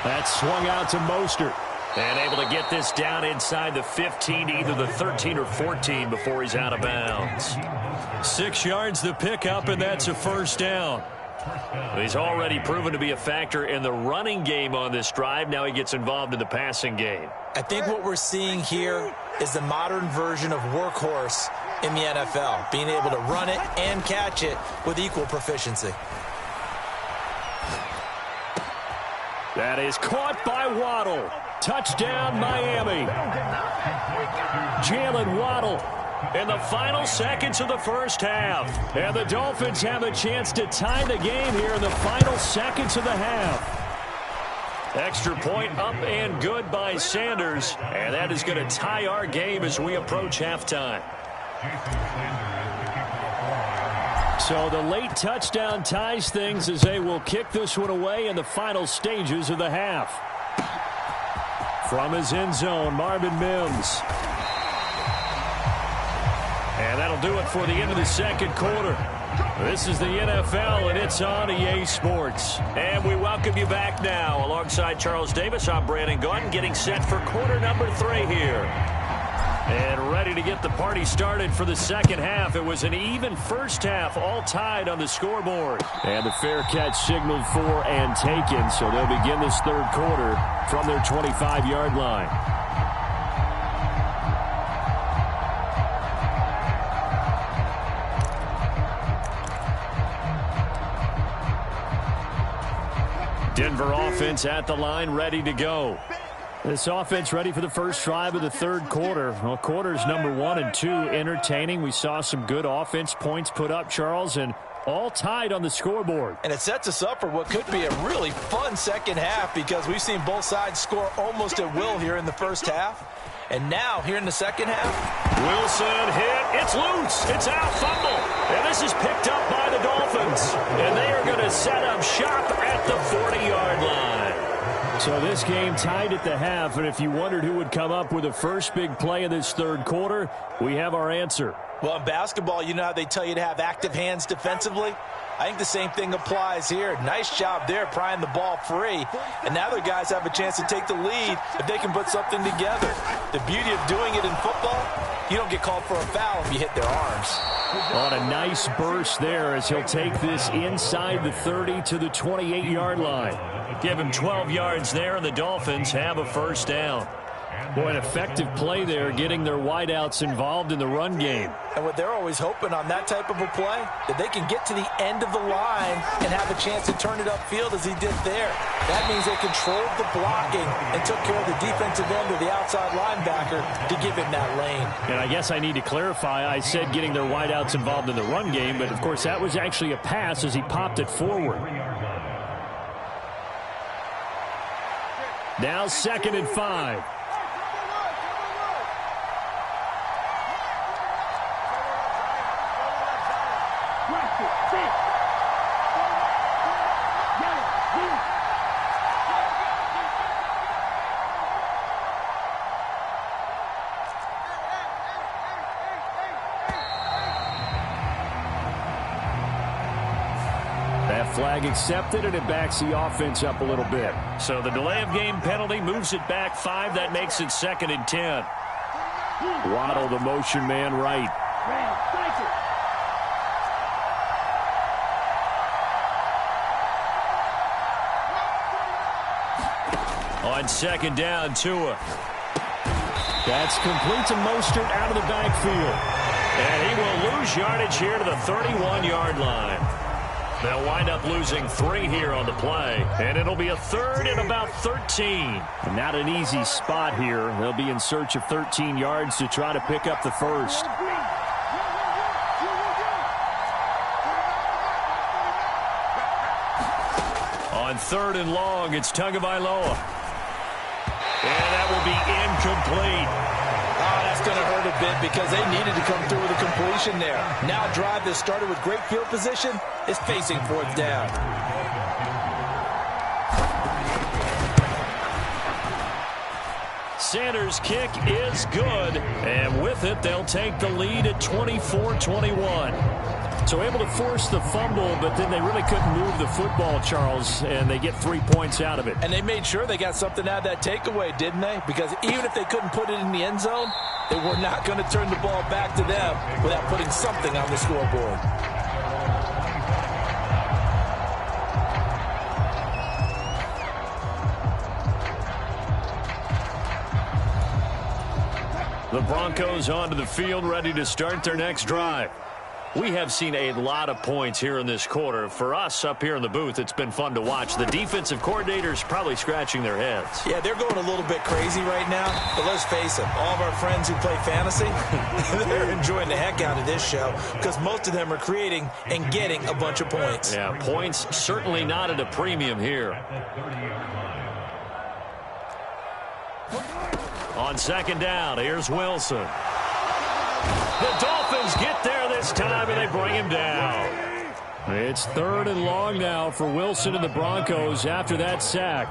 That's swung out to Mostert. And able to get this down inside the 15, either the 13 or 14 before he's out of bounds. 6 yards the pickup, and that's a first down. He's already proven to be a factor in the running game on this drive. Now he gets involved in the passing game. I think what we're seeing here is the modern version of workhorse in the NFL, being able to run it and catch it with equal proficiency. That is caught by Waddle. Touchdown, Miami. Jalen Waddle in the final seconds of the first half. And the Dolphins have a chance to tie the game here in the final seconds of the half. Extra point up and good by Sanders. And that is going to tie our game as we approach halftime. So the late touchdown ties things as they will kick this one away in the final stages of the half. From his end zone, Marvin Mims. And that'll do it for the end of the second quarter. This is the NFL, and it's on EA Sports. And we welcome you back now. Alongside Charles Davis, I'm Brandon Gaudin, getting set for quarter number 3 here. And ready to get the party started for the second half. It was an even first half, all tied on the scoreboard. And the fair catch signaled for and taken, so they'll begin this third quarter from their 25-yard line. Denver offense at the line, ready to go. This offense ready for the first drive of the third quarter. Well, quarters number 1 and 2 entertaining. We saw some good offense points put up, Charles, and all tied on the scoreboard. And it sets us up for what could be a really fun second half because we've seen both sides score almost at will here in the first half. And now, here in the second half, Wilson hit. It's loose. It's out, fumble. And this is picked up by the Dolphins. And they are going to set up shop at the 40-yard line. So this game tied at the half, and if you wondered who would come up with the first big play of this third quarter, we have our answer. Well, in basketball, you know how they tell you to have active hands defensively? I think the same thing applies here. Nice job there prying the ball free. And now the guys have a chance to take the lead if they can put something together. The beauty of doing it in football, you don't get called for a foul if you hit their arms. On a nice burst there as he'll take this inside the 30 to the 28-yard line. Give him 12 yards there, and the Dolphins have a first down. Boy, an effective play there, getting their wideouts involved in the run game. And what they're always hoping on that type of a play, that they can get to the end of the line and have a chance to turn it upfield as he did there. That means they controlled the blocking and took care of the defensive end of the outside linebacker to give him that lane. And I guess I need to clarify, I said getting their wideouts involved in the run game, but of course that was actually a pass as he popped it forward. Now 2nd and 5. Flag accepted, and it backs the offense up a little bit. So the delay of game penalty moves it back 5. That makes it 2nd and 10. Waddle, the motion man, right. On 2nd down, Tua. That's complete to Mostert out of the backfield. And he will lose yardage here to the 31-yard line. They'll wind up losing 3 here on the play, and it'll be a 3rd and about 13. And not an easy spot here. They'll be in search of 13 yards to try to pick up the first. On 3rd and long, it's Tagovailoa. And that will be incomplete. Oh, that's going to hurt a bit because they needed to come through with a completion there. Now a drive that started with great field position is facing 4th down. Sanders' kick is good, and with it, they'll take the lead at 24-21. So able to force the fumble, but then they really couldn't move the football, Charles, and they get 3 points out of it. And they made sure they got something out of that takeaway, didn't they? Because even if they couldn't put it in the end zone, they were not going to turn the ball back to them without putting something on the scoreboard. The Broncos onto the field, ready to start their next drive. We have seen a lot of points here in this quarter. For us up here in the booth, it's been fun to watch. The defensive coordinators probably scratching their heads. Yeah, they're going a little bit crazy right now. But let's face it, all of our friends who play fantasy, they're enjoying the heck out of this show because most of them are creating and getting a bunch of points. Yeah, points certainly not at a premium here. On second down, here's Wilson. The Dolphins get there this time, and they bring him down. It's 3rd and long now for Wilson and the Broncos after that sack.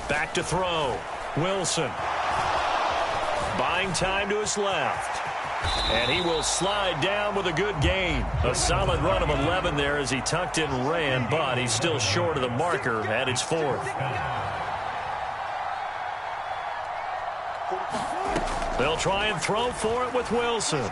Back to throw. Wilson. Buying time to his left. And he will slide down with a good gain. A solid run of 11 there as he tucked in and ran, but he's still short of the marker at his 4th. They'll try and throw for it with Wilson.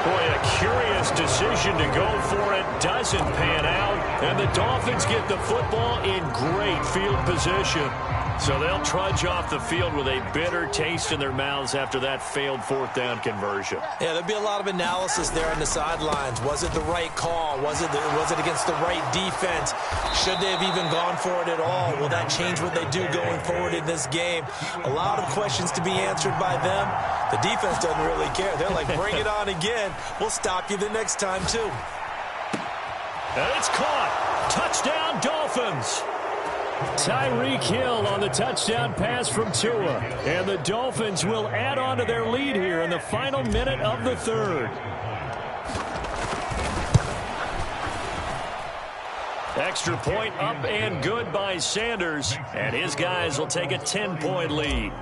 Boy, a curious decision to go for it. Doesn't pan out. And the Dolphins get the football in great field position. So they'll trudge off the field with a bitter taste in their mouths after that failed 4th down conversion. Yeah, there'll be a lot of analysis there on the sidelines. Was it the right call? Was it against the right defense? Should they have even gone for it at all? Will that change what they do going forward in this game? A lot of questions to be answered by them. The defense doesn't really care. They're like, bring it on again. We'll stop you the next time, too. And it's caught. Touchdown, Dolphins. Tyreek Hill on the touchdown pass from Tua. And the Dolphins will add on to their lead here in the final minute of the 3rd. Extra point up and good by Sanders. And his guys will take a 10-point lead.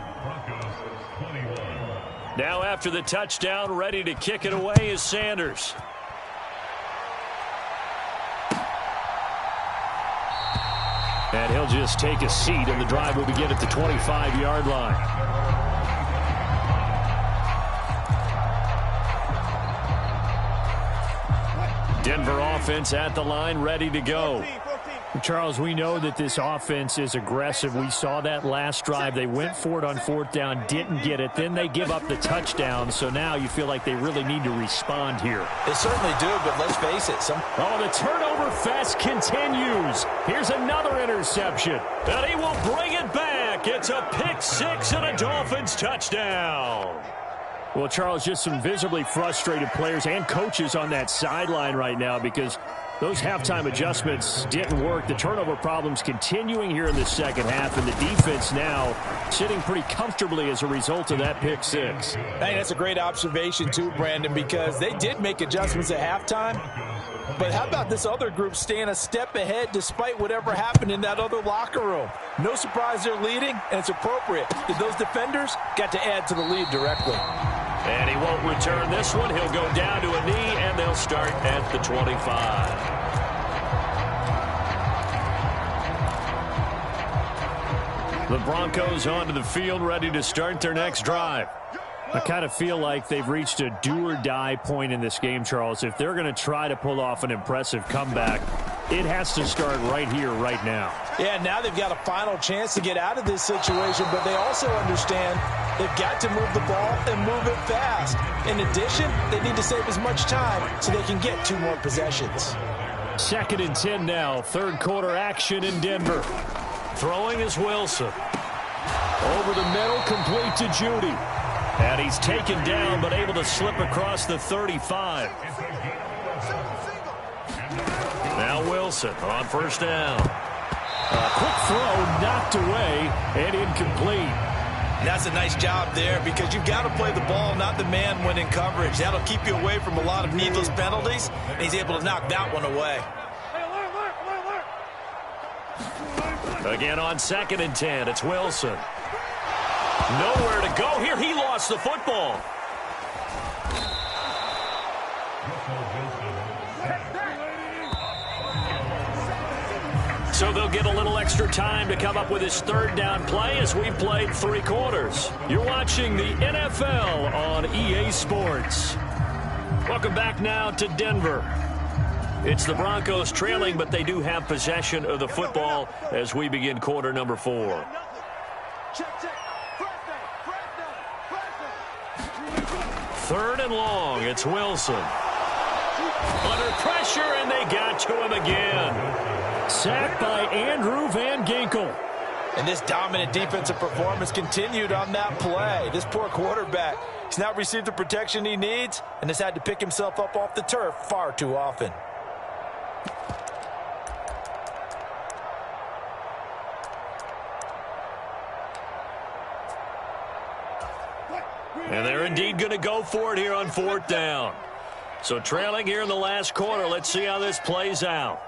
Now after the touchdown, ready to kick it away is Sanders. And he'll just take a seat, and the drive will begin at the 25-yard line. Denver offense at the line, ready to go. Charles, we know that this offense is aggressive. We saw that last drive. They went for it on 4th down, didn't get it. Then they give up the touchdown. So now you feel like they really need to respond here. They certainly do, but let's face it. Oh, the turnover fest continues. Here's another interception. And he will bring it back. It's a pick 6 and a Dolphins touchdown. Well, Charles, just some visibly frustrated players and coaches on that sideline right now because those halftime adjustments didn't work. The turnover problems continuing here in the second half, and the defense now sitting pretty comfortably as a result of that pick 6. Hey, that's a great observation too, Brandon, because they did make adjustments at halftime. But how about this other group staying a step ahead despite whatever happened in that other locker room? No surprise they're leading, and it's appropriate. Those defenders got to add to the lead directly. And he won't return this one. He'll go down to a knee, and they'll start at the 25. The Broncos onto the field, ready to start their next drive. I kind of feel like they've reached a do-or-die point in this game, Charles. If they're going to try to pull off an impressive comeback, it has to start right here, right now. Yeah, now they've got a final chance to get out of this situation, but they also understand they've got to move the ball and move it fast. In addition, they need to save as much time so they can get 2 more possessions. 2nd and 10 now. 3rd quarter action in Denver. Throwing is Wilson. Over the middle, complete to Judy. And he's taken down, but able to slip across the 35. Now Wilson on 1st down. A quick throw knocked away and incomplete. That's a nice job there because you've got to play the ball, not the man when in coverage. That'll keep you away from a lot of needless penalties, and he's able to knock that one away. Again on 2nd and 10, it's Wilson. Nowhere to go here. He lost the football. So they'll get a little extra time to come up with his 3rd down play as we've played 3 quarters. You're watching the NFL on EA Sports. Welcome back now to Denver. It's the Broncos trailing, but they do have possession of the football as we begin quarter number 4. Third and long. It's Wilson. Under pressure, and they got to him again. Sacked by Andrew Van Ginkel. And this dominant defensive performance continued on that play. This poor quarterback, he's not received the protection he needs and has had to pick himself up off the turf far too often. And they're indeed going to go for it here on 4th down. So trailing here in the last quarter. Let's see how this plays out.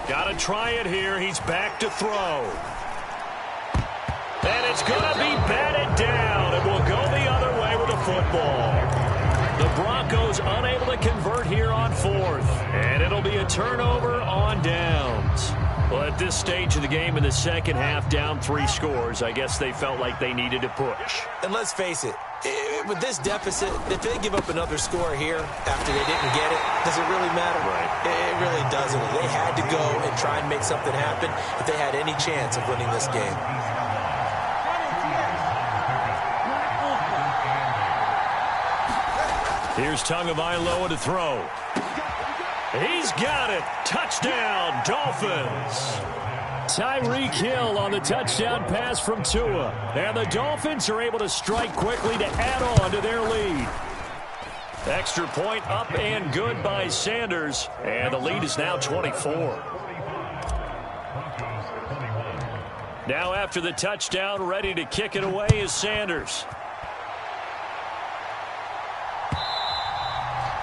Got to try it here. He's back to throw. And it's going to be batted down. It will go the other way with the football. The Broncos unable to convert here on 4th. And it'll be a turnover on downs. Well, at this stage of the game in the second half, down 3 scores, I guess they felt like they needed to push. And let's face it, with this deficit, if they give up another score here after they didn't get it, does it really matter? Right. It really doesn't. They had to go and try and make something happen if they had any chance of winning this game. Here's Tagovailoa to throw. He's got it. Touchdown, Dolphins. Tyreek Hill on the touchdown pass from Tua. And the Dolphins are able to strike quickly to add on to their lead. Extra point up and good by Sanders. And the lead is now 24. Now after the touchdown, ready to kick it away is Sanders.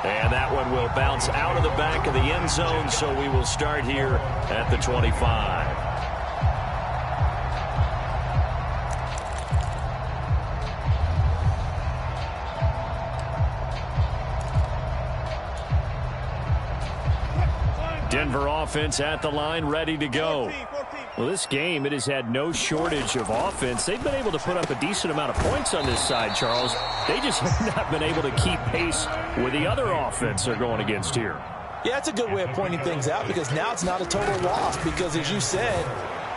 And that one will bounce out of the back of the end zone, so we will start here at the 25. Denver offense at the line, ready to go. Well, this game, it has had no shortage of offense. They've been able to put up a decent amount of points on this side, Charles. They just have not been able to keep pace with the other offense they're going against here. Yeah, that's a good way of pointing things out because now it's not a total loss because, as you said,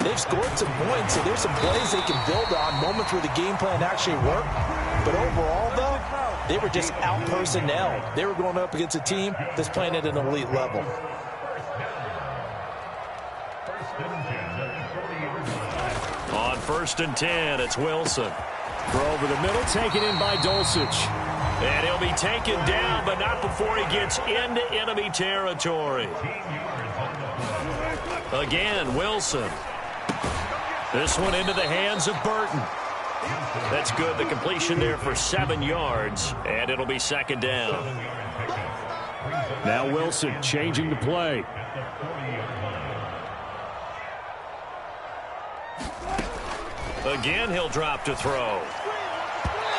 they've scored some points, so there's some plays they can build on, moments where the game plan actually worked. But overall, though, they were just out-personnelled. They were going up against a team that's playing at an elite level. On 1st and 10, it's Wilson. Throw over the middle, taken in by Dulcich. And he'll be taken down, but not before he gets into enemy territory. Again, Wilson. This one into the hands of Burton. That's good. The completion there for 7 yards, and it'll be 2nd down. Now Wilson changing the play. Again, he'll drop to throw.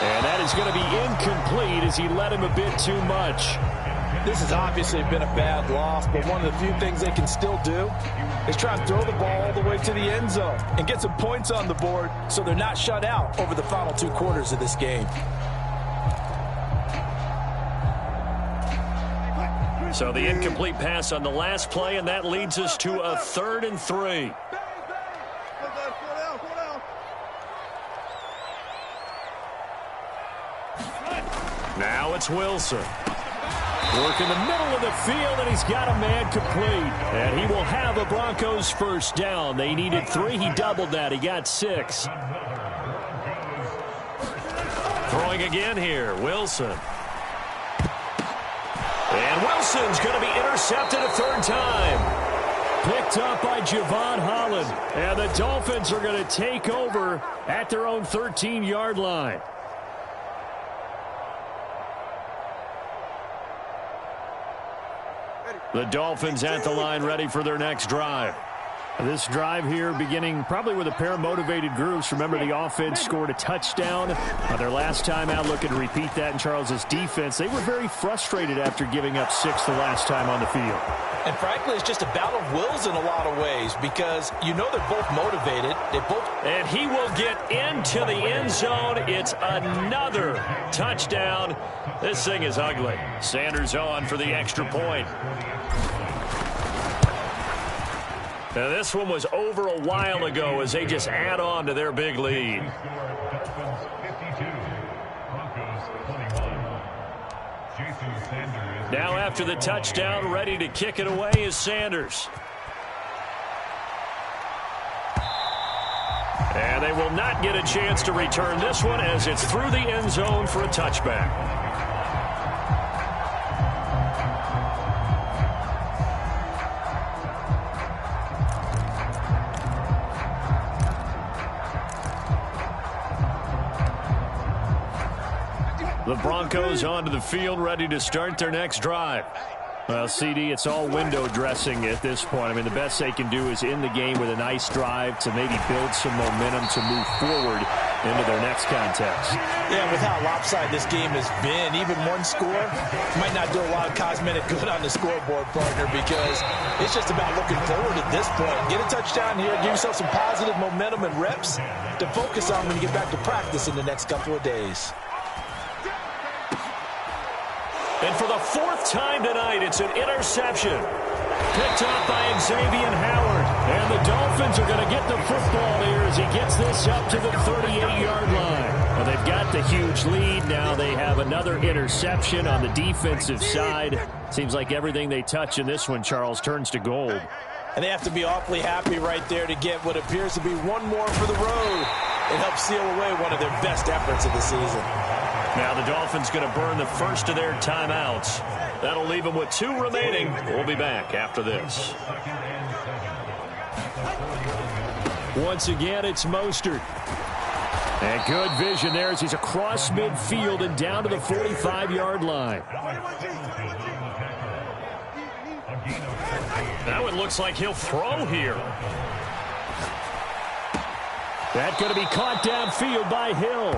And that is going to be incomplete as he led him a bit too much. This has obviously been a bad loss, but one of the few things they can still do is try and throw the ball all the way to the end zone and get some points on the board so they're not shut out over the final 2 quarters of this game. So the incomplete pass on the last play, and that leads us to a 3rd and 3. Now it's Wilson. Work in the middle of the field, and he's got a man complete. And he will have a Broncos 1st down. They needed 3. He doubled that. He got 6. Throwing again here, Wilson. And Wilson's going to be intercepted a 3rd time. Picked up by Javon Holland. And the Dolphins are going to take over at their own 13-yard line. The Dolphins at the line ready for their next drive. This drive here beginning probably with a pair of motivated groups. Remember, the offense scored a touchdown their last time out. Looking to repeat that in Charles's defense. They were very frustrated after giving up 6 the last time on the field. And frankly, it's just a battle of wills in a lot of ways because you know they're both motivated. And he will get into the end zone. It's another touchdown. This thing is ugly. Sanders on for the extra point. Now, this one was over a while ago as they just add on to their big lead. Now after the touchdown, ready to kick it away is Sanders. And they will not get a chance to return this one as it's through the end zone for a touchback. The Broncos onto the field, ready to start their next drive. Well, CD, it's all window dressing at this point. I mean, the best they can do is in the game with a nice drive to maybe build some momentum to move forward into their next contest. Yeah, with how lopsided this game has been, even one score might not do a lot of cosmetic good on the scoreboard, partner, because it's just about looking forward at this point. Get a touchdown here, give yourself some positive momentum and reps to focus on when you get back to practice in the next couple of days. And for the 4th time tonight, it's an interception. Picked up by Xavier Howard. And the Dolphins are going to get the football here as he gets this up to the 38-yard line. Well, they've got the huge lead. Now they have another interception on the defensive side. Seems like everything they touch in this one, Charles, turns to gold. And they have to be awfully happy right there to get what appears to be one more for the road. It helps seal away one of their best efforts of the season. Now the Dolphins going to burn the first of their timeouts. That'll leave them with 2 remaining. We'll be back after this. Once again, it's Mostert. And good vision there as he's across midfield and down to the 45-yard line. Now it looks like he'll throw here. That's going to be caught downfield by Hill.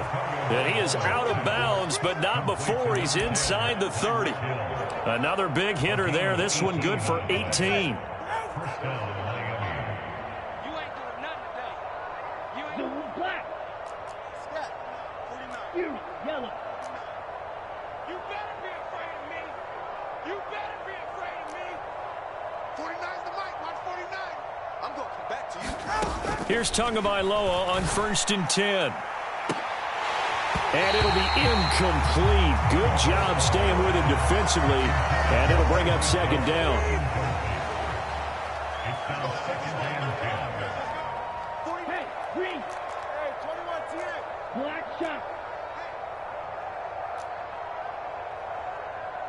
And he is out of bounds, but not before he's inside the 30. Another big hitter there. This one good for 18. You ain't doing nothing today. You ain't doing black. Scott, 49. You yellow. You better be afraid of me. You better be afraid of me. 49's the mic. Watch 49. I'm going to come back to you. Here's Tagovailoa on 1st and 10. And it'll be incomplete. Good job staying with him defensively. And it'll bring up 2nd down. Hey, green. Hey, 21-10. Black shot.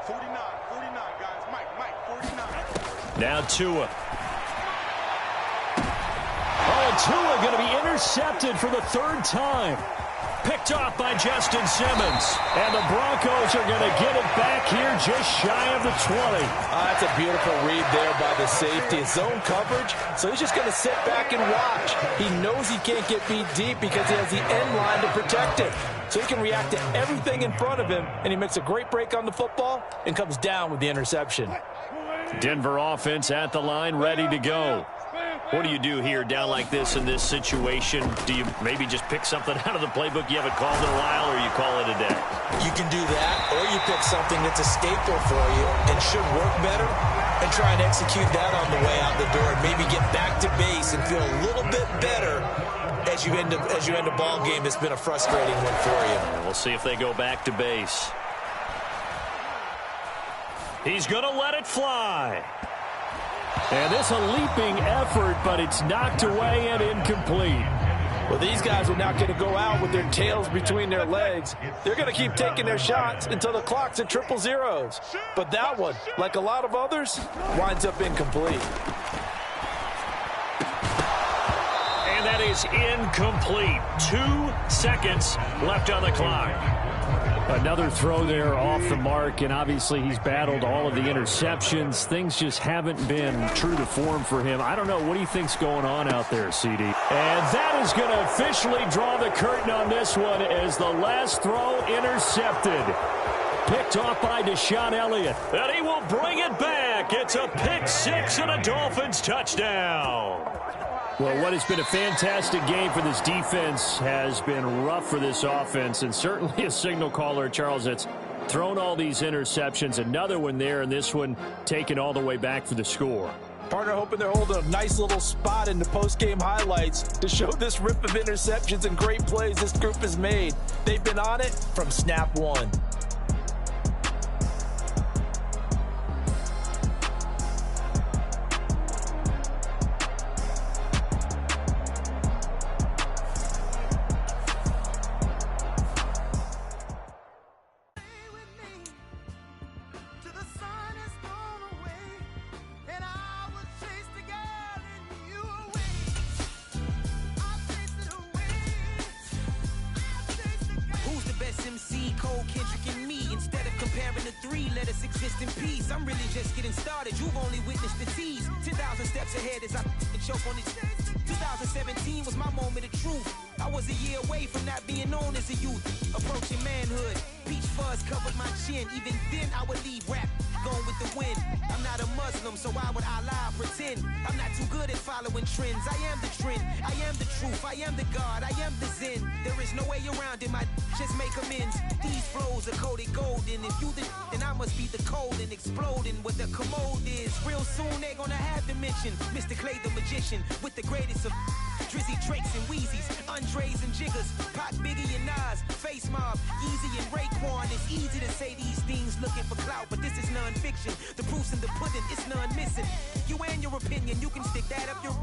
49, guys. Mike, 49. Now Tua. Oh, and Tua going to be intercepted for the 3rd time. Picked off by Justin Simmons. And the Broncos are going to get it back here just shy of the 20. That's a beautiful read there by the safety. Zone coverage, so he's just going to sit back and watch. He knows he can't get beat deep because he has the end line to protect him. So he can react to everything in front of him, and he makes a great break on the football and comes down with the interception. Denver offense at the line, ready to go. What do you do here down like this in this situation? Do you maybe just pick something out of the playbook you haven't called in a while, or you call it a day? You can do that, or you pick something that's a staple for you and should work better and try and execute that on the way out the door and maybe get back to base and feel a little bit better as you end a ball game that's been a frustrating one for you. We'll see if they go back to base. He's going to let it fly. And this a leaping effort, but it's knocked away and incomplete. Well, these guys are not going to go out with their tails between their legs. They're going to keep taking their shots until the clock's at 000. But that one, like a lot of others, winds up incomplete. And that is incomplete. 2 seconds left on the clock. Another throw there off the mark, and obviously he's battled all of the interceptions. Things just haven't been true to form for him. I don't know. What do you think's going on out there, CD? And that is going to officially draw the curtain on this one as the last throw intercepted. Picked off by Deshaun Elliott. And he will bring it back. It's a pick six and a Dolphins touchdown. Well, what has been a fantastic game for this defense has been rough for this offense, and certainly a signal caller, Charles, that's thrown all these interceptions. Another one there, and this one taken all the way back for the score. Partner hoping they're holding a nice little spot in the post-game highlights to show this rip of interceptions and great plays this group has made. They've been on it from snap one. I'm really just getting started. You've only witnessed the tease. 10,000 steps ahead as I choke on it. 2017 was my moment of truth. I was a year away from not being known as a youth. Approaching manhood. Peach fuzz covered my chin. Even then I would leave rap going with the wind. I'm not a Muslim, so why would I lie or pretend? I'm not too good at following trends. I am the trend. I am the truth. I am the God. I am the Zen. There is no way around it. My just make amends. These flows are coated golden. If you the then I must be the cold and exploding what the commode is. Real soon they gonna have to mention Mr. Clay the magician with the greatest of Drizzy, Drakes, and Wheezies, Andres and Jiggers, Pac, Biggie, and Nas, Face Mob, Easy and Raekwon. It's easy to say these things looking for clout, but this is non-fiction. The proof's in the pudding, it's none missing. You and your opinion, you can stick that up your...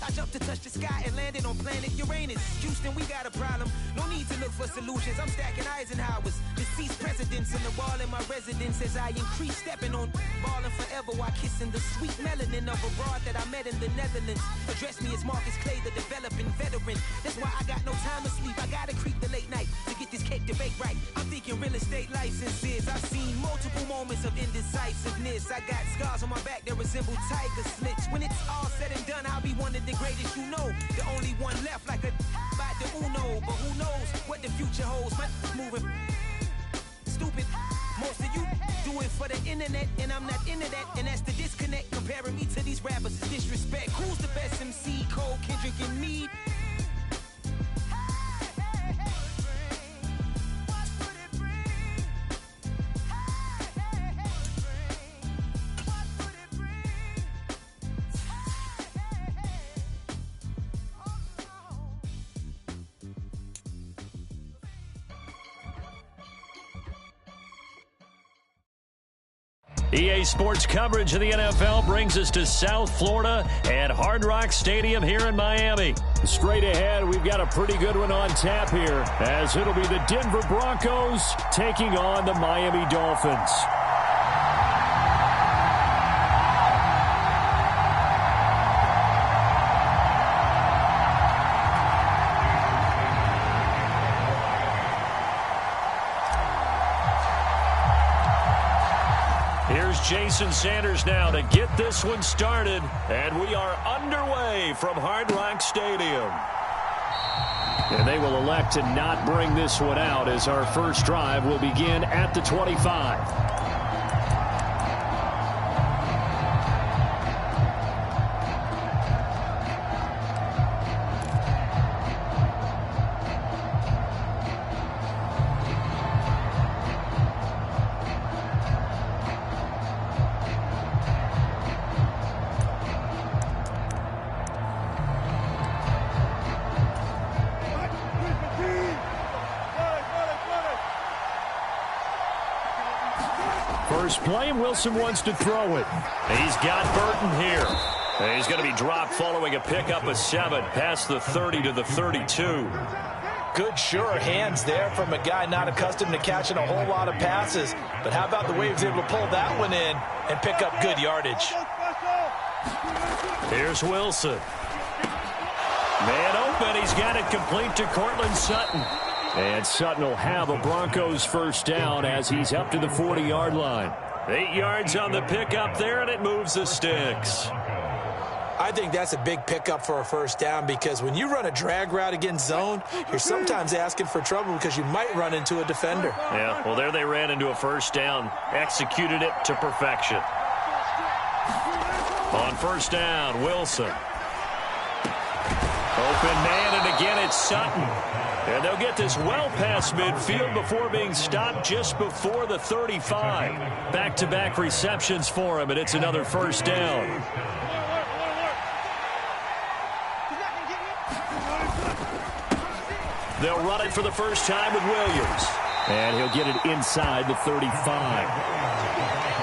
I jumped to touch the sky and landed on planet Uranus. Houston, we got a problem. No need to look for solutions. I'm stacking Eisenhowers. Deceased presidents in the wall in my residence as I increase stepping on balling forever while kissing the sweet melanin of a broad that I met in the Netherlands. Address me as Marcus Clay, the developing veteran. That's why I got no time to sleep. I gotta creep the late night to get this cake debate right. I'm thinking real estate licenses. I've seen multiple moments of indecisiveness. I got scars on my back that resemble tiger slits. When it's all said and done, I'll be one of the greatest you know. The only one left like a by the Uno. But who knows what the future holds? My moving stupid. Most of you do it for the internet, and I'm not into that. And that's the disconnect. Comparing me to these rappers is disrespect. Who's the best MC? Cole, Kendrick, and Meade? EA Sports coverage of the NFL brings us to South Florida at Hard Rock Stadium here in Miami. Straight ahead, we've got a pretty good one on tap here, as it'll be the Denver Broncos taking on the Miami Dolphins. Jason Sanders now to get this one started, and we are underway from Hard Rock Stadium. And they will elect to not bring this one out as our first drive will begin at the 25. First play, Wilson wants to throw it. He's got Burton here. And he's going to be dropped following a pickup of 7 past the 30 to the 32. Good, sure hands there from a guy not accustomed to catching a whole lot of passes. But how about the way he was able to pull that one in and pick up good yardage? Here's Wilson. Man open. He's got it complete to Cortland Sutton. And Sutton will have a Broncos first down as he's up to the 40-yard line. 8 yards on the pickup there, and it moves the sticks. I think that's a big pickup for a first down because when you run a drag route against zone, you're sometimes asking for trouble because you might run into a defender. Yeah, well, there they ran into a first down, executed it to perfection. On first down, Wilson. Open man, and again it's Sutton. And they'll get this well past midfield before being stopped just before the 35. Back-to-back receptions for him, and it's another first down. They'll run it for the first time with Williams. And he'll get it inside the 35.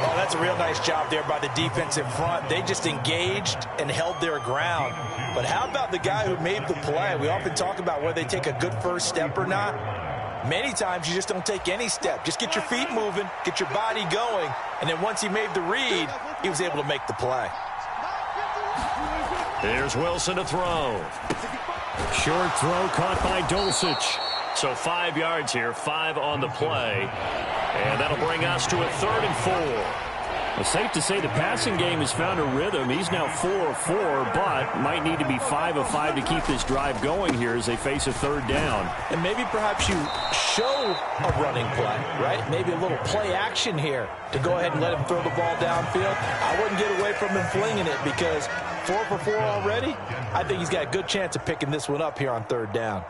Oh, that's a real nice job there by the defensive front. They just engaged and held their ground. But how about the guy who made the play? We often talk about whether they take a good first step or not. Many times you just don't take any step. Just get your feet moving, get your body going, and then once he made the read, he was able to make the play. Here's Wilson to throw. Short throw caught by Dulcich. So 5 yards here, 5 on the play. And that'll bring us to a 3rd and 4. Well, safe to say the passing game has found a rhythm. He's now 4 of 4, but might need to be 5 of 5 to keep this drive going here as they face a 3rd down. And maybe perhaps you show a running play, right? Maybe a little play action here to go ahead and let him throw the ball downfield. I wouldn't get away from him flinging it because 4 for 4 already. I think he's got a good chance of picking this one up here on 3rd down.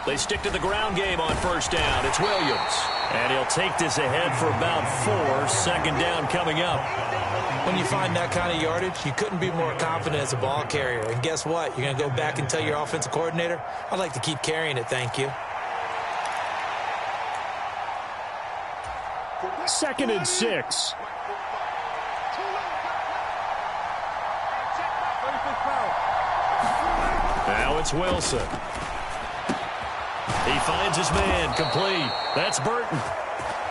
They stick to the ground game on first down. It's Williams. And he'll take this ahead for about 4. 2nd down coming up. When you find that kind of yardage, you couldn't be more confident as a ball carrier. And guess what? You're going to go back and tell your offensive coordinator, I'd like to keep carrying it, thank you. 2nd and 6. Now it's Wilson. He finds his man, complete. That's Burton.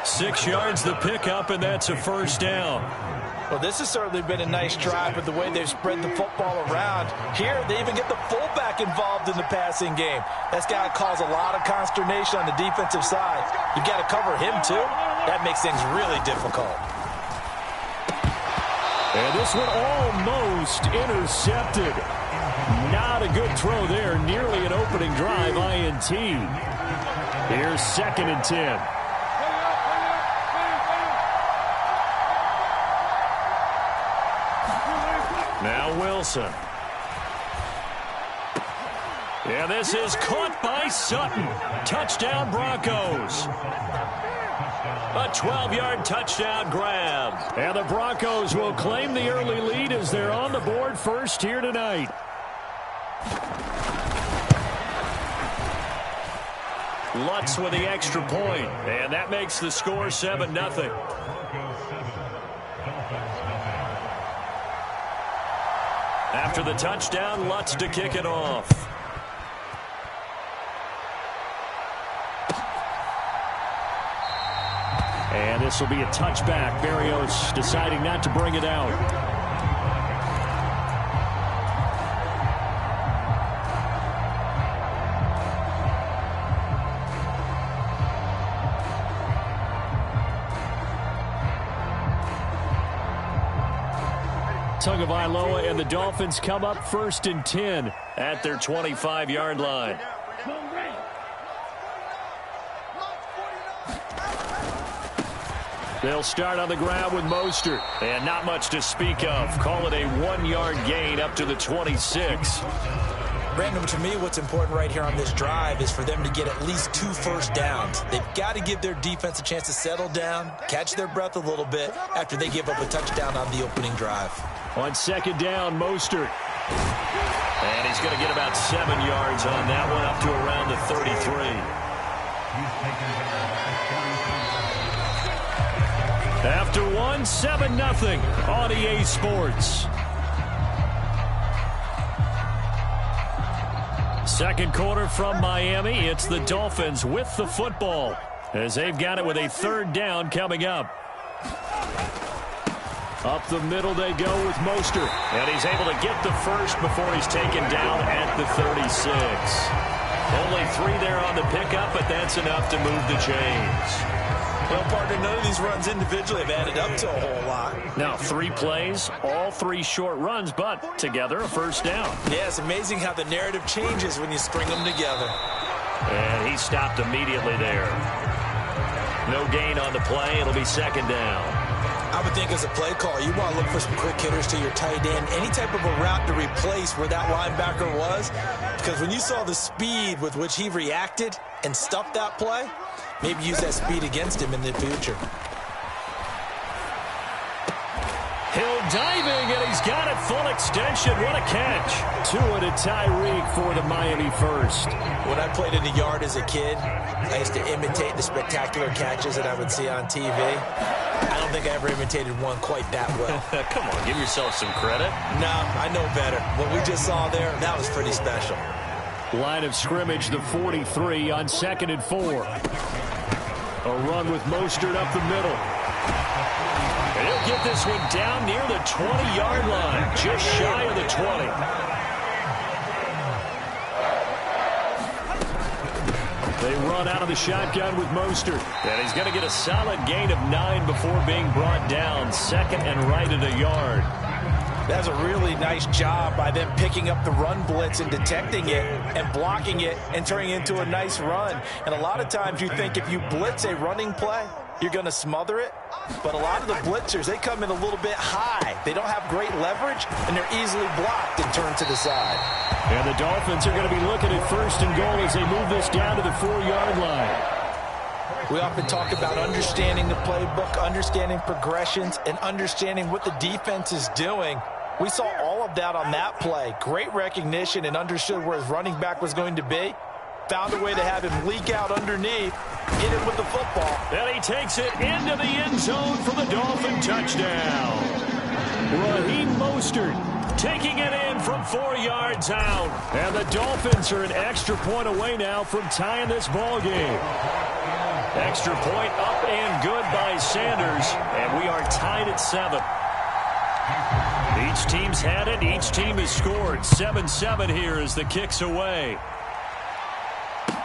6 yards the pickup, and that's a first down. Well, this has certainly been a nice drive with the way they've spread the football around. Here, they even get the fullback involved in the passing game. That's got to cause a lot of consternation on the defensive side. You've got to cover him, too. That makes things really difficult. And this one almost intercepted. Not a good throw there. Nearly an opening drive, INT. Here's 2nd and 10. Now Wilson. Yeah, this is caught by Sutton. Touchdown Broncos. A 12-yard touchdown grab. And the Broncos will claim the early lead as they're on the board first here tonight. Lutz with the extra point, and that makes the score 7-0. After the touchdown, Lutz to kick it off. And this will be a touchback. Berrios deciding not to bring it out. Tagovailoa and the Dolphins come up 1st and 10 at their 25-yard line. They'll start on the ground with Mostert. And not much to speak of. Call it a 1-yard gain up to the 26. Brandon, to me, what's important right here on this drive is for them to get at least 2 first downs. They've got to give their defense a chance to settle down, catch their breath a little bit after they give up a touchdown on the opening drive. On 2nd down, Mostert. And he's going to get about 7 yards on that one, up to around the 33. After 7-0 on EA Sports. Second quarter from Miami. It's the Dolphins with the football as they've got it with a 3rd down coming up. Up the middle they go with Mostert. And he's able to get the first before he's taken down at the 36. Only 3 there on the pickup, but that's enough to move the chains. Well, partner, none of these runs individually have added up to a whole lot. Now 3 plays, all 3 short runs, but together a first down. Yeah, it's amazing how the narrative changes when you string them together. And he stopped immediately there. No gain on the play. It'll be second down. I would think as a play call, you want to look for some quick hitters to your tight end. Any type of a route to replace where that linebacker was. Because when you saw the speed with which he reacted and stuffed that play, maybe use that speed against him in the future. Hill diving, and he's got it full extension. What a catch. 2 to Tyreek for the Miami first. When I played in the yard as a kid, I used to imitate the spectacular catches that I would see on TV. I don't think I ever imitated one quite that well. Come on, give yourself some credit. No, I know better. What we just saw there, that was pretty special. Line of scrimmage, the 43 on 2nd and 4. A run with Mostert up the middle. And he'll get this one down near the 20-yard line, just shy of the 20. They run out of the shotgun with Mostert. And he's going to get a solid gain of 9 before being brought down. 2nd and right at a yard. That's a really nice job by them picking up the run blitz and detecting it and blocking it and turning it into a nice run. And a lot of times you think if you blitz a running play, you're going to smother it. But a lot of the blitzers, they come in a little bit high. They don't have great leverage, and they're easily blocked and turned to the side. And the Dolphins are going to be looking at 1st and goal as they move this down to the 4-yard line. We often talk about understanding the playbook, understanding progressions, and understanding what the defense is doing. We saw all of that on that play. Great recognition and understood where his running back was going to be. Found a way to have him leak out underneath, hit him with the football. And he takes it into the end zone for the Dolphin touchdown. Raheem Mostert taking it in from 4 yards out. And the Dolphins are an extra point away now from tying this ball game. Extra point up and good by Sanders. And we are tied at 7. Each team's had it. Each team has scored. 7-7 here as the kick's away.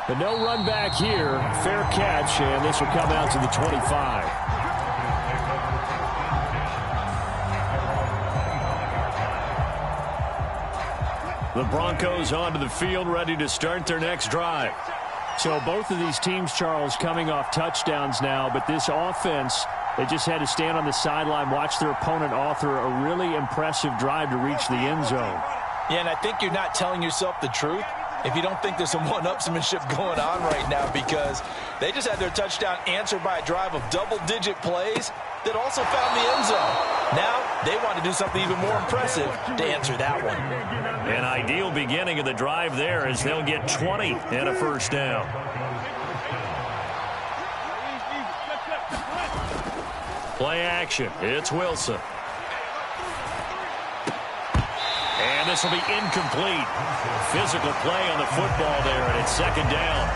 The no run back here. Fair catch, and this will come out to the 25. The Broncos onto the field, ready to start their next drive. So both of these teams, Charles, coming off touchdowns now, but this offense, they just had to stand on the sideline, watch their opponent author a really impressive drive to reach the end zone. Yeah, and I think you're not telling yourself the truth if you don't think there's some one-upsmanship going on right now, because they just had their touchdown answered by a drive of double-digit plays that also found the end zone. Now they want to do something even more impressive to answer that one. An ideal beginning of the drive there as they'll get 20 and a first down. Play action. It's Wilson. And this will be incomplete. Physical play on the football there, and it's 2nd down.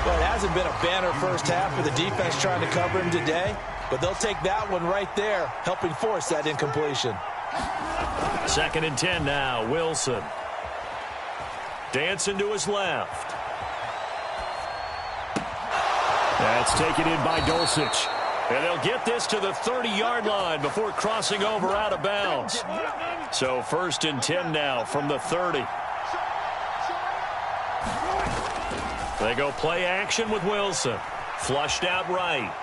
Well, it hasn't been a banner first half for the defense trying to cover him today, but they'll take that one right there, helping force that incompletion. 2nd and 10 now. Wilson. Dancing to his left. That's taken in by Dulcich. And they'll get this to the 30-yard line before crossing over out of bounds. So 1st and 10 now from the 30. They go play action with Wilson. Flushed out right.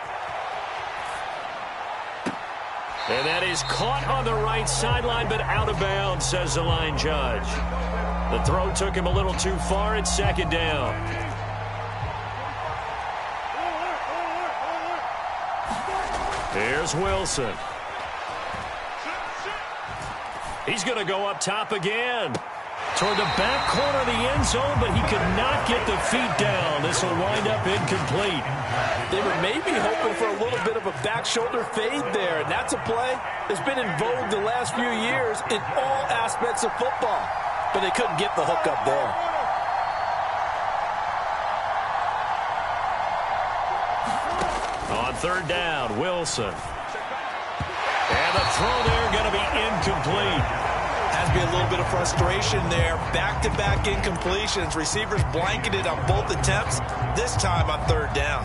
And that is caught on the right sideline, but out of bounds, says the line judge. The throw took him a little too far. It's 2nd down. Here's Wilson. He's going to go up top again. Toward the back corner of the end zone, but he could not get the feet down. This will wind up incomplete. They were maybe hoping for a little bit of a back shoulder fade there, and that's a play that's been in vogue the last few years in all aspects of football. But they couldn't get the hook up there. On 3rd down, Wilson. And And the throw there going to be incomplete. Has to be a little bit of frustration there. Back-to-back incompletions. Receivers blanketed on both attempts, this time on third down.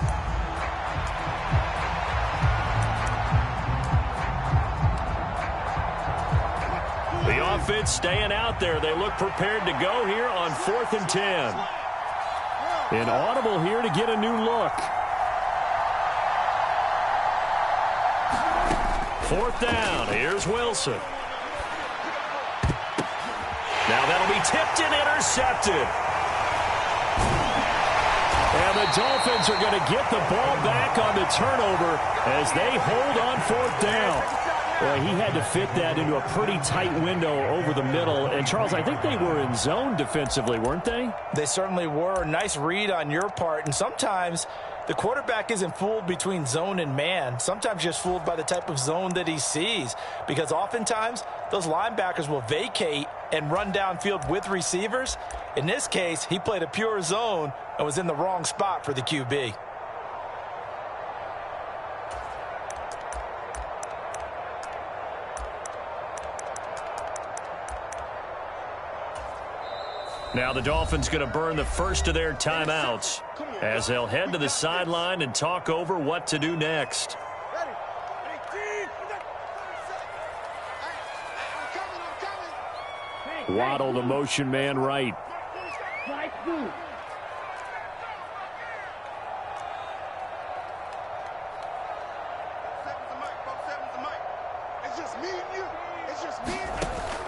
The offense staying out there. They look prepared to go here on 4th and 10. An audible here to get a new look. 4th down. Here's Wilson. Now that'll be tipped and intercepted. And the Dolphins are going to get the ball back on the turnover as they hold on 4th down. Well, he had to fit that into a pretty tight window over the middle. And, Charles, I think they were in zone defensively, weren't they? They certainly were. Nice read on your part. And sometimes the quarterback isn't fooled between zone and man. Sometimes just fooled by the type of zone that he sees. Because oftentimes those linebackers will vacate and run downfield with receivers. In this case, he played a pure zone and was in the wrong spot for the QB. Now the Dolphins going to burn the first of their timeouts as they'll head to the sideline and talk over what to do next. Waddle, the motion man right.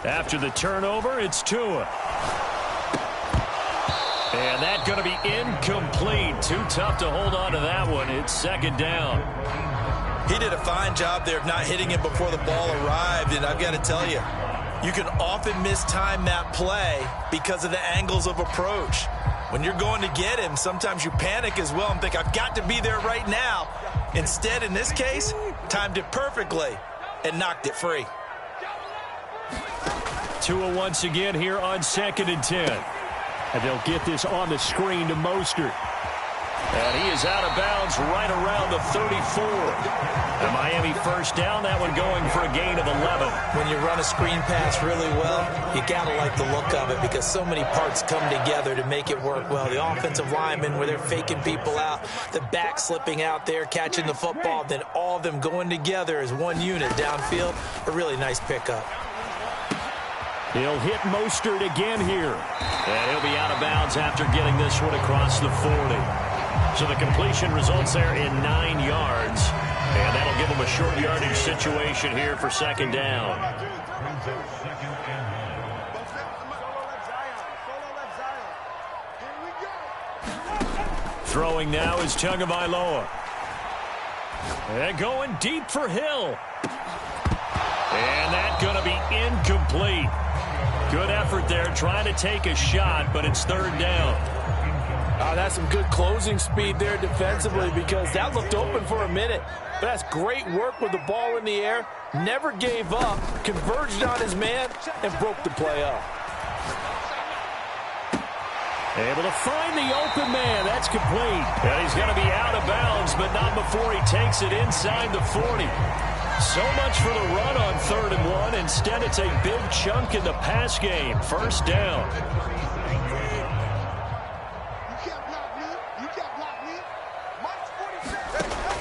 After the turnover, it's Tua. And that's going to be incomplete. Too tough to hold on to that one. It's 2nd down. He did a fine job there of not hitting it before the ball arrived. And I've got to tell you, you can often mistime that play because of the angles of approach. When you're going to get him, sometimes you panic as well and think, I've got to be there right now. Instead, in this case, timed it perfectly and knocked it free. Tua once again here on 2nd and 10. And they'll get this on the screen to Mostert. And he is out of bounds right around the 34. And Miami first down, that one going for a gain of 11. When you run a screen pass really well, you got to like the look of it because so many parts come together to make it work well. The offensive linemen, where they're faking people out, the back slipping out there, catching the football, then all of them going together as one unit downfield. A really nice pickup. He'll hit Mostert again here. And he'll be out of bounds after getting this one across the 40. So the completion results there in 9 yards. And that'll give him a short yardage situation here for 2nd down. Throwing now is Tagovailoa. And going deep for Hill. And that's going to be incomplete. Good effort there, trying to take a shot, but it's 3rd down. That's some good closing speed there defensively because that looked open for a minute. But that's great work with the ball in the air. Never gave up, converged on his man, and broke the play up. Able to find the open man. That's complete. And he's going to be out of bounds, but not before he takes it inside the 40. So much for the run on 3rd and 1. Instead, it's a big chunk in the pass game. 1st down.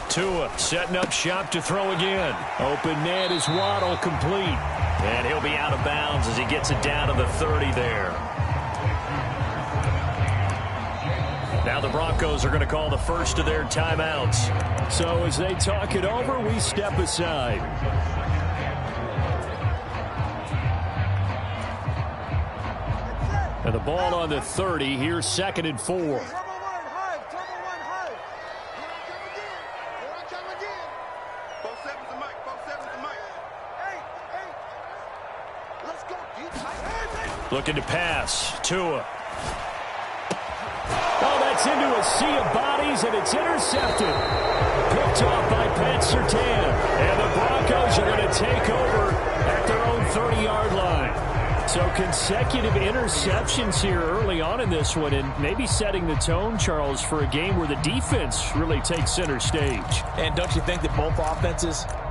Tua setting up shop to throw again. Open man is Waddle, complete. And he'll be out of bounds as he gets it down to the 30 there. Now the Broncos are going to call the first of their timeouts. So as they talk it over, we step aside. And the ball on the 30. Here's 2nd and 4. Looking to pass. Tua. Oh, that's into a sea of bodies, and it's intercepted. Picked off by Pat Surtain. And the Broncos are going to take over at their own 30-yard line. So consecutive interceptions here early on in this one, and maybe setting the tone, Charles, for a game where the defense really takes center stage. And don't you think that both offenses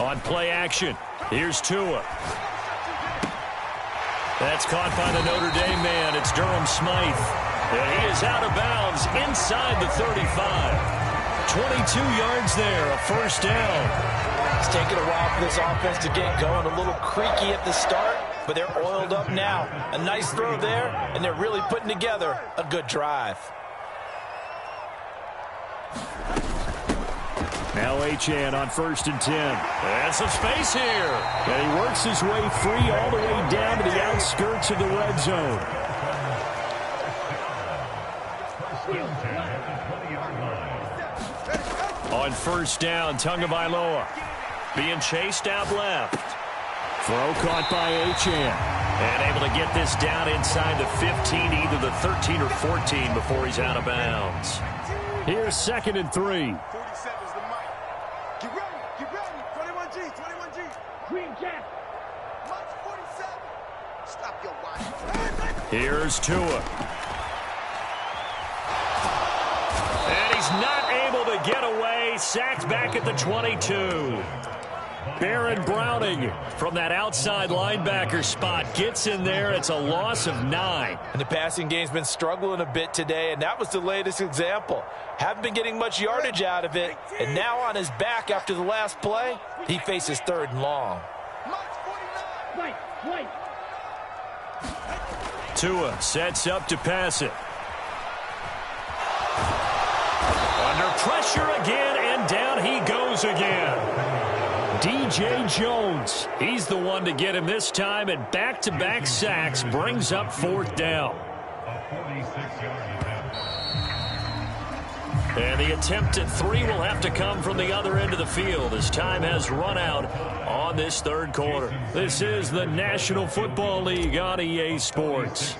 On play action, here's Tua. That's caught by the Notre Dame man. It's Durham Smythe. And he is out of bounds inside the 35. 22 yards there, a first down. It's taken a while for this offense to get going. A little creaky at the start, but they're oiled up now. A nice throw there, and they're really putting together a good drive. Now Achane on 1st and 10. And some space here. And he works his way free all the way down to the outskirts of the red zone. On 1st down, Tagovailoa being chased out left. Throw caught by Achane. And able to get this down inside the 15, either the 13 or 14 before he's out of bounds. Here's 2nd and 3. 47's the mic. Get ready, get ready. 21G, 21G. Green Jack. March 47. Stop your watch. Here's Tua. And he's not able to get away. Sacked back at the 22. Baron Browning from that outside linebacker spot gets in there. It's a loss of 9. And the passing game's been struggling a bit today, and that was the latest example. Haven't been getting much yardage out of it, and now on his back after the last play, he faces 3rd and long. Tua sets up to pass it. Under pressure again, and down he goes again. DJ Jones, he's the one to get him this time, and back-to-back sacks brings up 4th down. And the attempt at 3 will have to come from the other end of the field as time has run out on this 3rd quarter. This is the National Football League on EA Sports.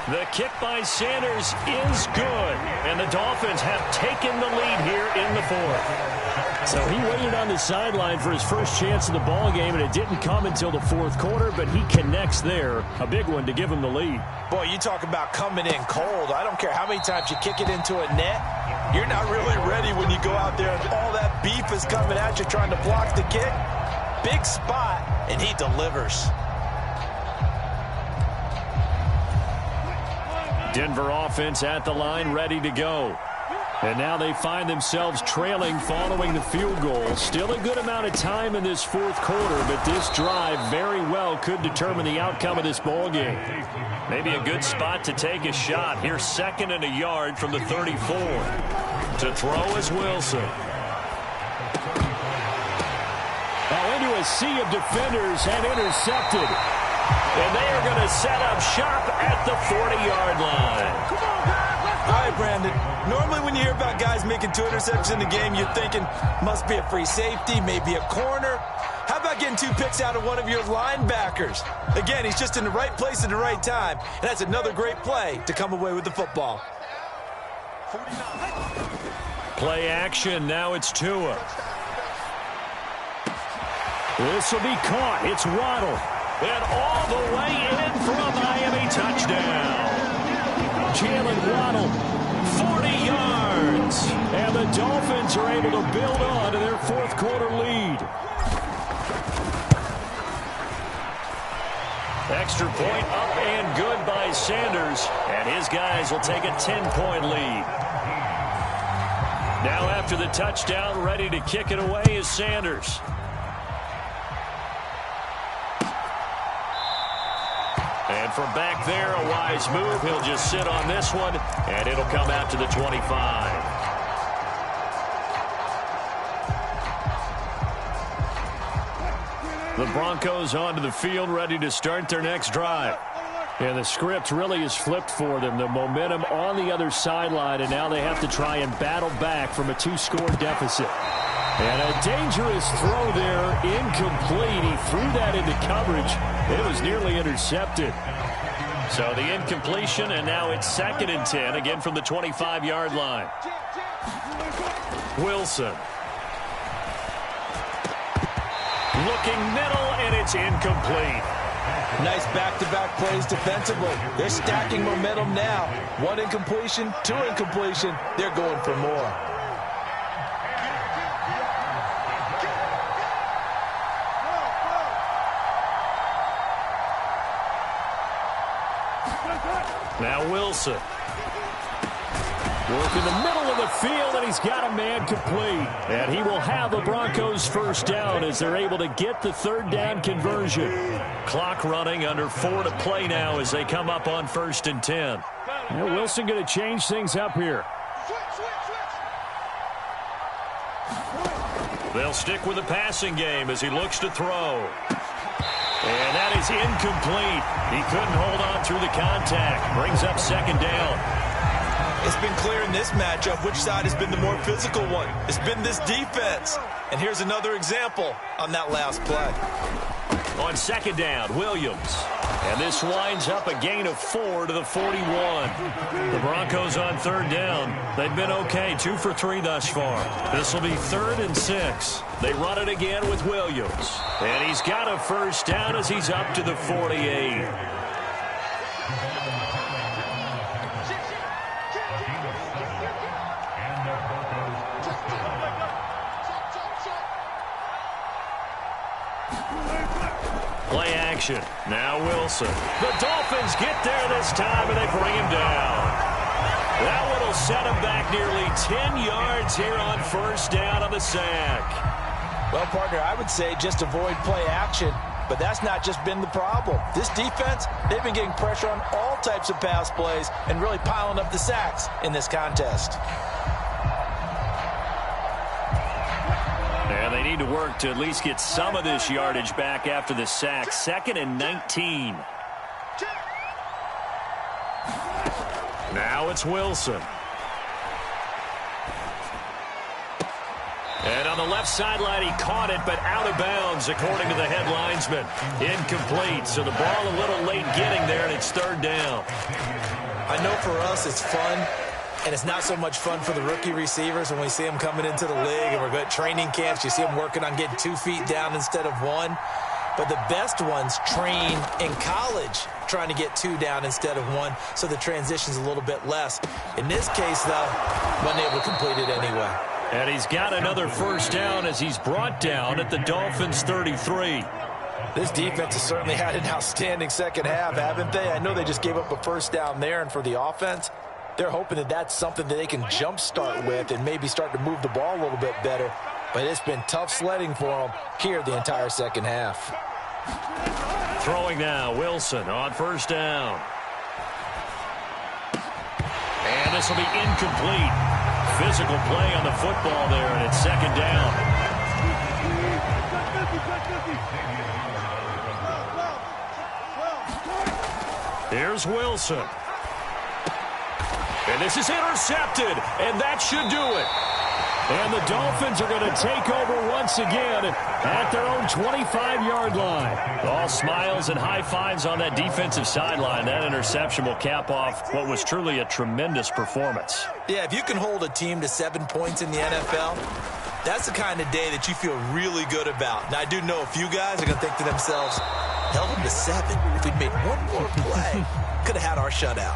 The kick by Sanders is good, and the Dolphins have taken the lead here in the 4th. So he waited on the sideline for his first chance in the ball game, and it didn't come until the 4th quarter, but he connects there, a big one to give him the lead. Boy, you talk about coming in cold. I don't care how many times you kick it into a net. You're not really ready when you go out there and all that beef is coming at you trying to block the kick. Big spot, and he delivers. Denver offense at the line, ready to go. And now they find themselves trailing following the field goal. Still a good amount of time in this 4th quarter, but this drive very well could determine the outcome of this ball game. Maybe a good spot to take a shot. Here's 2nd and a yard from the 34. To throw is Wilson. Now into a sea of defenders and intercepted. And they are going to set up shop at the 40-yard line. All right, Brandon. Normally when you hear about guys making 2 interceptions in the game, you're thinking must be a free safety, maybe a corner. How about getting 2 picks out of one of your linebackers? Again, he's just in the right place at the right time, and that's another great play to come away with the football. Play action. Now it's Tua. This will be caught. It's Waddle. And all the way in for a Miami touchdown. Jalen Waddle, 40 yards. And the Dolphins are able to build on to their 4th quarter lead. Extra point up and good by Sanders. And his guys will take a 10-point lead. Now after the touchdown, ready to kick it away is Sanders. And from back there, a wise move. He'll just sit on this one, and it'll come out to the 25. The Broncos onto the field, ready to start their next drive. And the script really is flipped for them. The momentum on the other sideline, and now they have to try and battle back from a 2-score deficit. And a dangerous throw there, incomplete. He threw that into coverage. It was nearly intercepted. So the incompletion, and now it's 2nd and 10, again from the 25-yard line. Wilson. Looking middle, and it's incomplete. Nice back-to-back plays defensively. They're stacking momentum now. 1 incompletion, 2 incompletion. They're going for more. Now Wilson. Work in the middle of the field, and he's got a man complete. And he will have the Broncos first down as they're able to get the third down conversion. Clock running, under 4 to play now as they come up on 1st and 10. Now Wilson going to change things up here. They'll stick with the passing game as he looks to throw. And that is incomplete. He couldn't hold on through the contact. Brings up 2nd down. It's been clear in this matchup which side has been the more physical one. It's been this defense. And here's another example on that last play. On 2nd down, Williams. And this winds up a gain of 4 to the 41. The Broncos on 3rd down. They've been okay, 2 for 3 thus far. This will be 3rd and 6. They run it again with Williams. And he's got a first down as he's up to the 48. Play action. Now Wilson. The Dolphins get there this time, and they bring him down. That one will set him back nearly 10 yards here on 1st down on the sack. Well, partner, I would say just avoid play action, but that's not just been the problem. This defense, they've been getting pressure on all types of pass plays and really piling up the sacks in this contest. And they need to work to at least get some of this yardage back after the sack. 2nd and 19. Now it's Wilson. And on the left sideline, he caught it, but out of bounds, according to the head linesman. Incomplete, so the ball a little late getting there, and it's 3rd down. I know for us it's fun, and it's not so much fun for the rookie receivers when we see them coming into the league, and we're good at training camps. You see them working on getting 2 feet down instead of 1. But the best ones train in college trying to get 2 down instead of 1, so the transition's a little bit less. In this case, though, wasn't able to complete it anyway. And he's got another first down as he's brought down at the Dolphins' 33. This defense has certainly had an outstanding second half, haven't they? I know they just gave up a first down there, and for the offense, they're hoping that that's something that they can jumpstart with and maybe start to move the ball a little bit better. But it's been tough sledding for them here the entire second half. Throwing now, Wilson on 1st down. And this will be incomplete. Physical play on the football there, and it's 2nd down. Here's Wilson. And this is intercepted, and that should do it. And the Dolphins are going to take over once again at their own 25-yard line. All smiles and high fives on that defensive sideline. That interception will cap off what was truly a tremendous performance. Yeah, if you can hold a team to 7 points in the NFL, that's the kind of day that you feel really good about. Now, I do know a few guys are going to think to themselves, held them to 7. If we'd made one more play, could have had our shutout.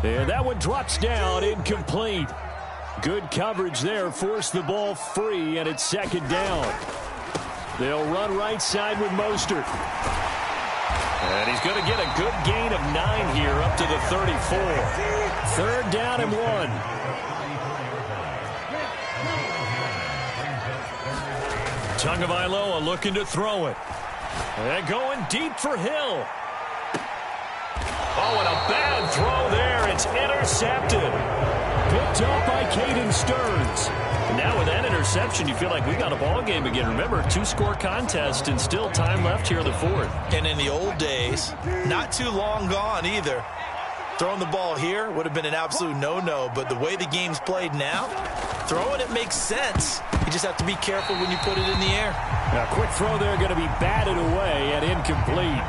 And that one drops down, incomplete. Good coverage there, forced the ball free, and it's 2nd down. They'll run right side with Mostert. And he's going to get a good gain of 9 here up to the 34. 3rd down and 1. Tagovailoa looking to throw it. And going deep for Hill. Oh, and a bad throw there. It's intercepted. Picked up by Caden Stearns. And now with that interception, you feel like we got a ball game again. Remember, 2-score contest and still time left here in the 4th. And in the old days, not too long gone either, throwing the ball here would have been an absolute no-no. But the way the game's played now, throwing it makes sense. You just have to be careful when you put it in the air. Now, quick throw there, going to be batted away and incomplete.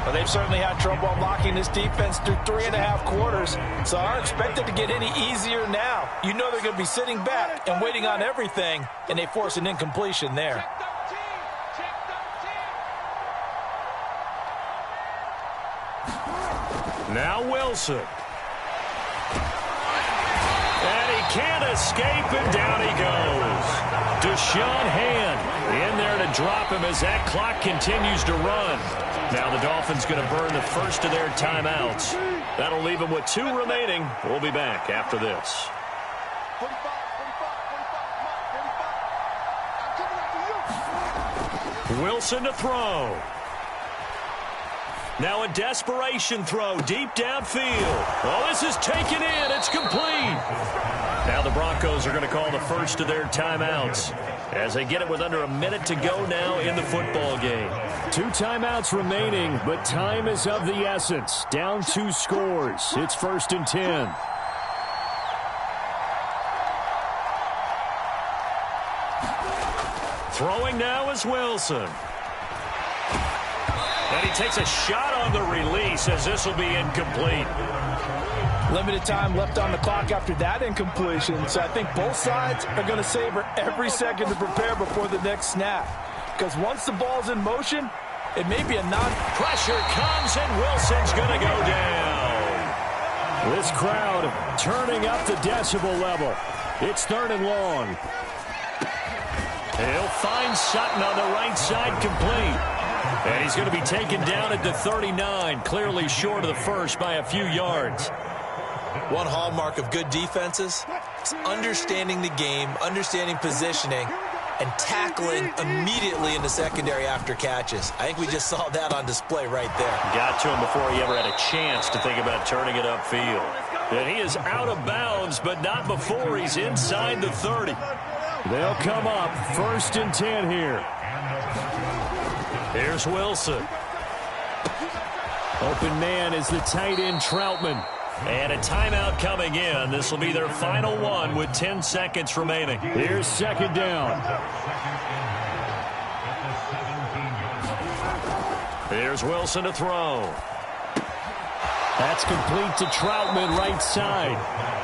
Well, they've certainly had trouble unlocking this defense through 3.5 quarters, so aren't expected to get any easier now. You know they're going to be sitting back and waiting on everything, and they force an incompletion there. Now Wilson. And he can't escape, and down he goes. Deshaun Hand in there to drop him as that clock continues to run. Now the Dolphins going to burn the first of their timeouts. That'll leave them with 2 remaining. We'll be back after this. Wilson to throw. Now a desperation throw deep downfield. Oh, this is taken in. It's complete. Now the Broncos are going to call the first of their timeouts as they get it with under a minute to go now in the football game. 2 timeouts remaining, but time is of the essence. Down 2 scores. It's 1st and 10. Throwing now is Wilson. And he takes a shot on the release as this will be incomplete. Limited time left on the clock after that incompletion. So I think both sides are going to savor every second to prepare before the next snap. Because once the ball's in motion, it may be a Pressure comes and Wilson's going to go down. This crowd turning up the decibel level. It's 3rd and long. He'll find Sutton on the right side complete. And he's going to be taken down at the 39, clearly short of the first by a few yards. One hallmark of good defenses is understanding the game, understanding positioning, and tackling immediately in the secondary after catches. I think we just saw that on display right there. Got to him before he ever had a chance to think about turning it upfield. And he is out of bounds, but not before he's inside the 30. They'll come up 1st and 10 here. Here's Wilson. Open man is the tight end Troutman. And a timeout coming in. This will be their final one with 10 seconds remaining. Here's 2nd down. Here's Wilson to throw. That's complete to Troutman, right side.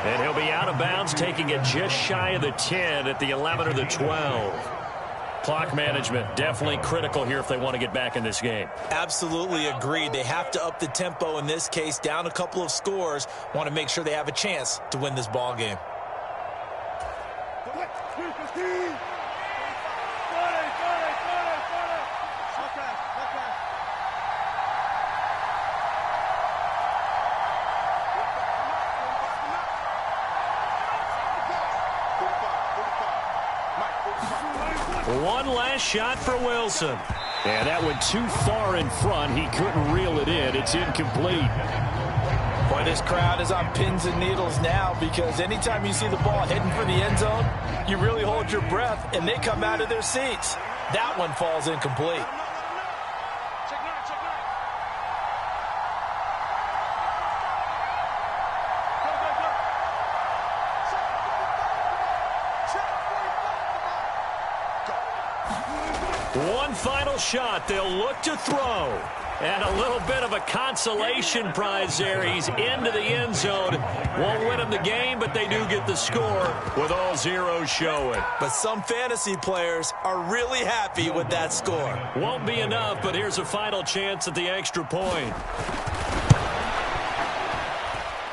And he'll be out of bounds, taking it just shy of the 10 at the 11 or the 12. Clock management definitely critical here if they want to get back in this game. Absolutely agreed. They have to up the tempo in this case, down a couple of scores. Want to make sure they have a chance to win this ball game. One last shot for Wilson. And that went too far in front. He couldn't reel it in. It's incomplete. Boy, this crowd is on pins and needles now because anytime you see the ball heading for the end zone, you really hold your breath, and they come out of their seats. That one falls incomplete. One final shot. They'll look to throw. And a little bit of a consolation prize there. He's into the end zone. Won't win him the game, but they do get the score with all zeros showing. But some fantasy players are really happy with that score. Won't be enough, but here's a final chance at the extra point.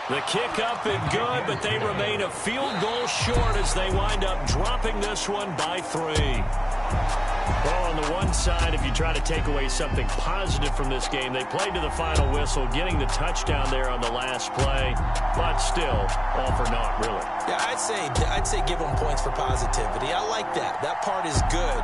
The kick up and good, but they remain a field goal short as they wind up dropping this one by 3. Well, on the one side, if you try to take away something positive from this game, they played to the final whistle, getting the touchdown there on the last play, but still, all for naught, really. Yeah, I'd say give them points for positivity. I like that. That part is good.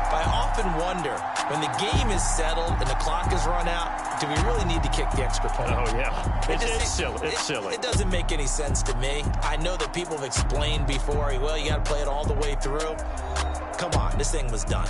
But I often wonder, when the game is settled and the clock is run out, do we really need to kick the extra point? Oh, yeah. It's silly. It's silly. It doesn't make any sense to me. I know that people have explained before, well, you got to play it all the way through. Come on, this thing was done.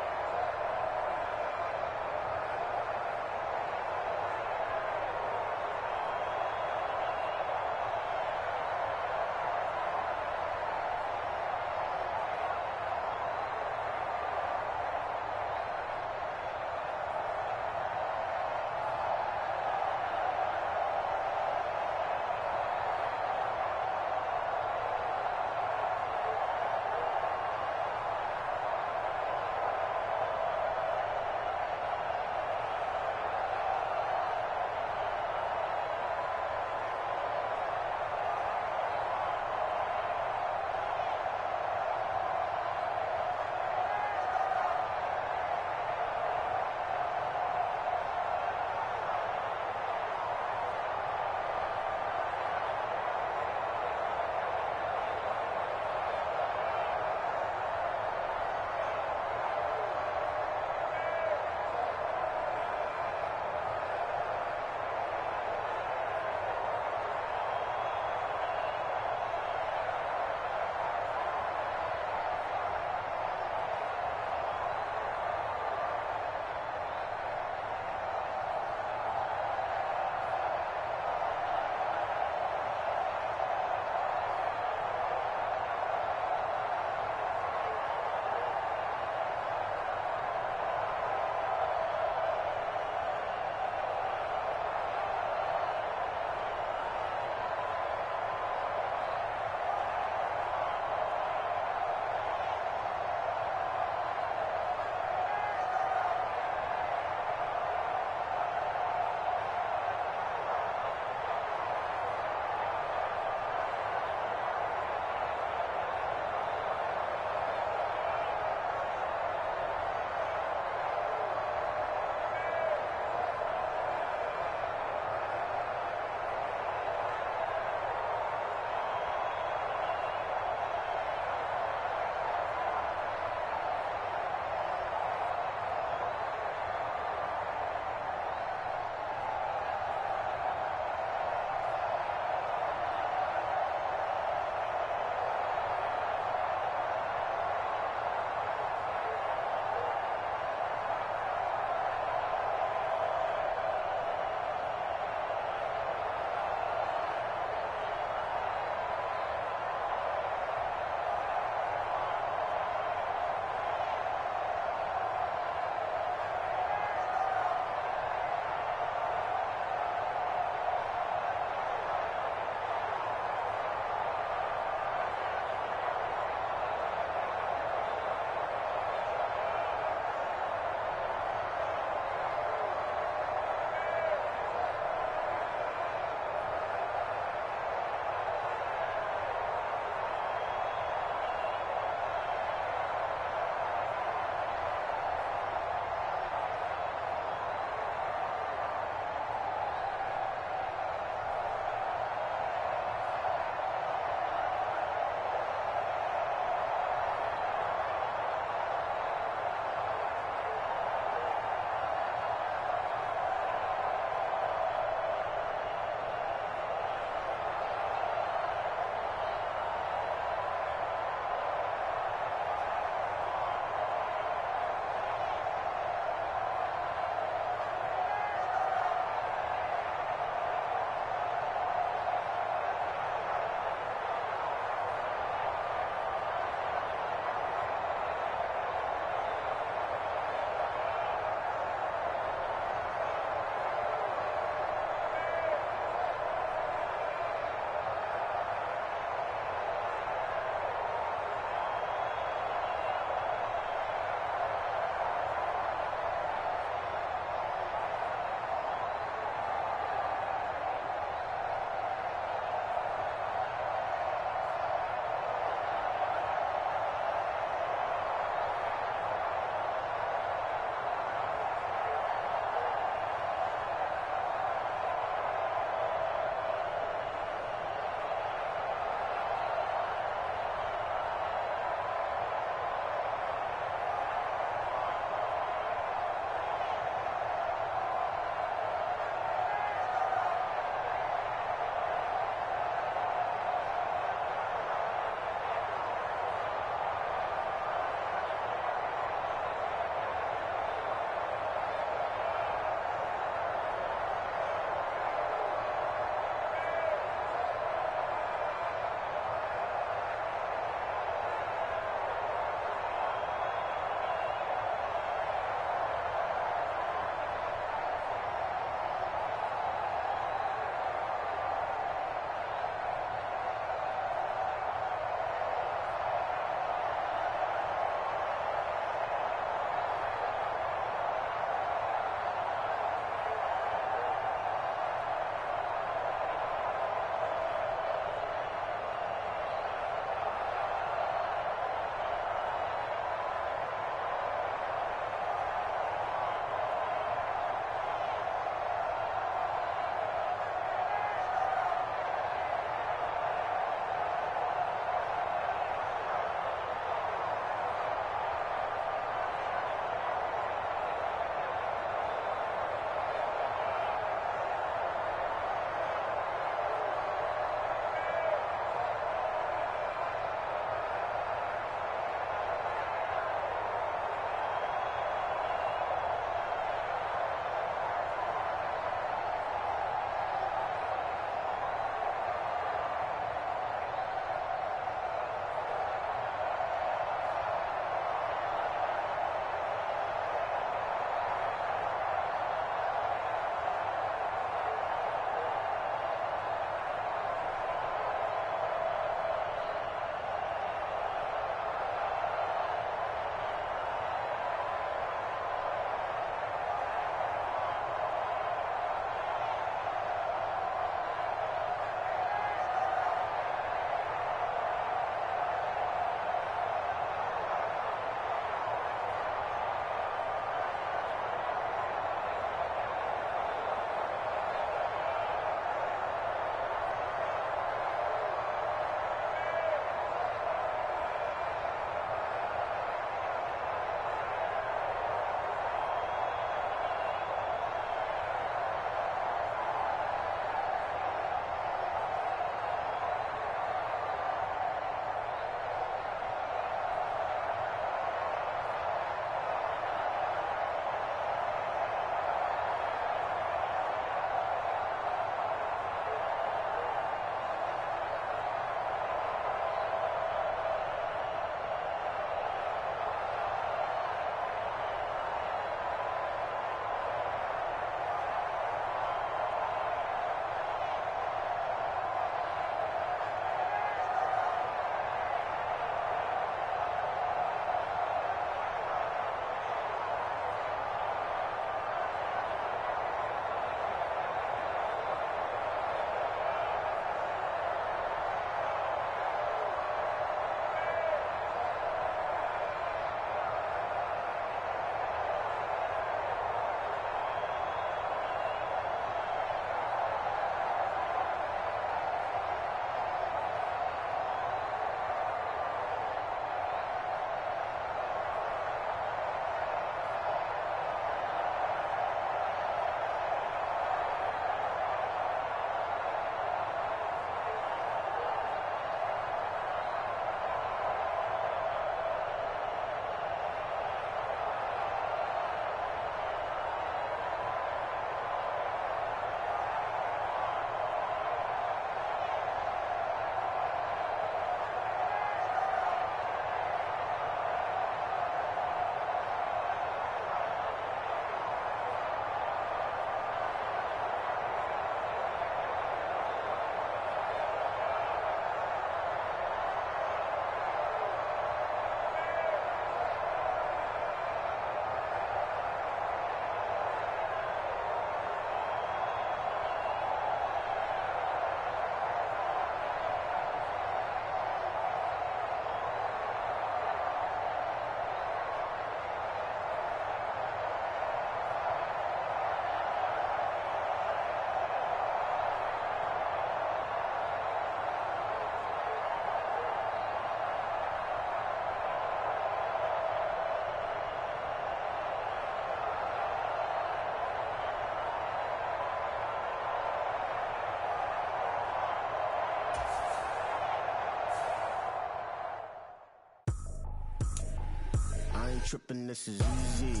tripping, this is easy,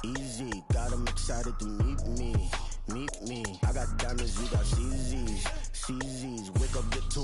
easy. Got 'em excited to meet me, meet me. I got diamonds, you got CZs, CZs. Wake up, get to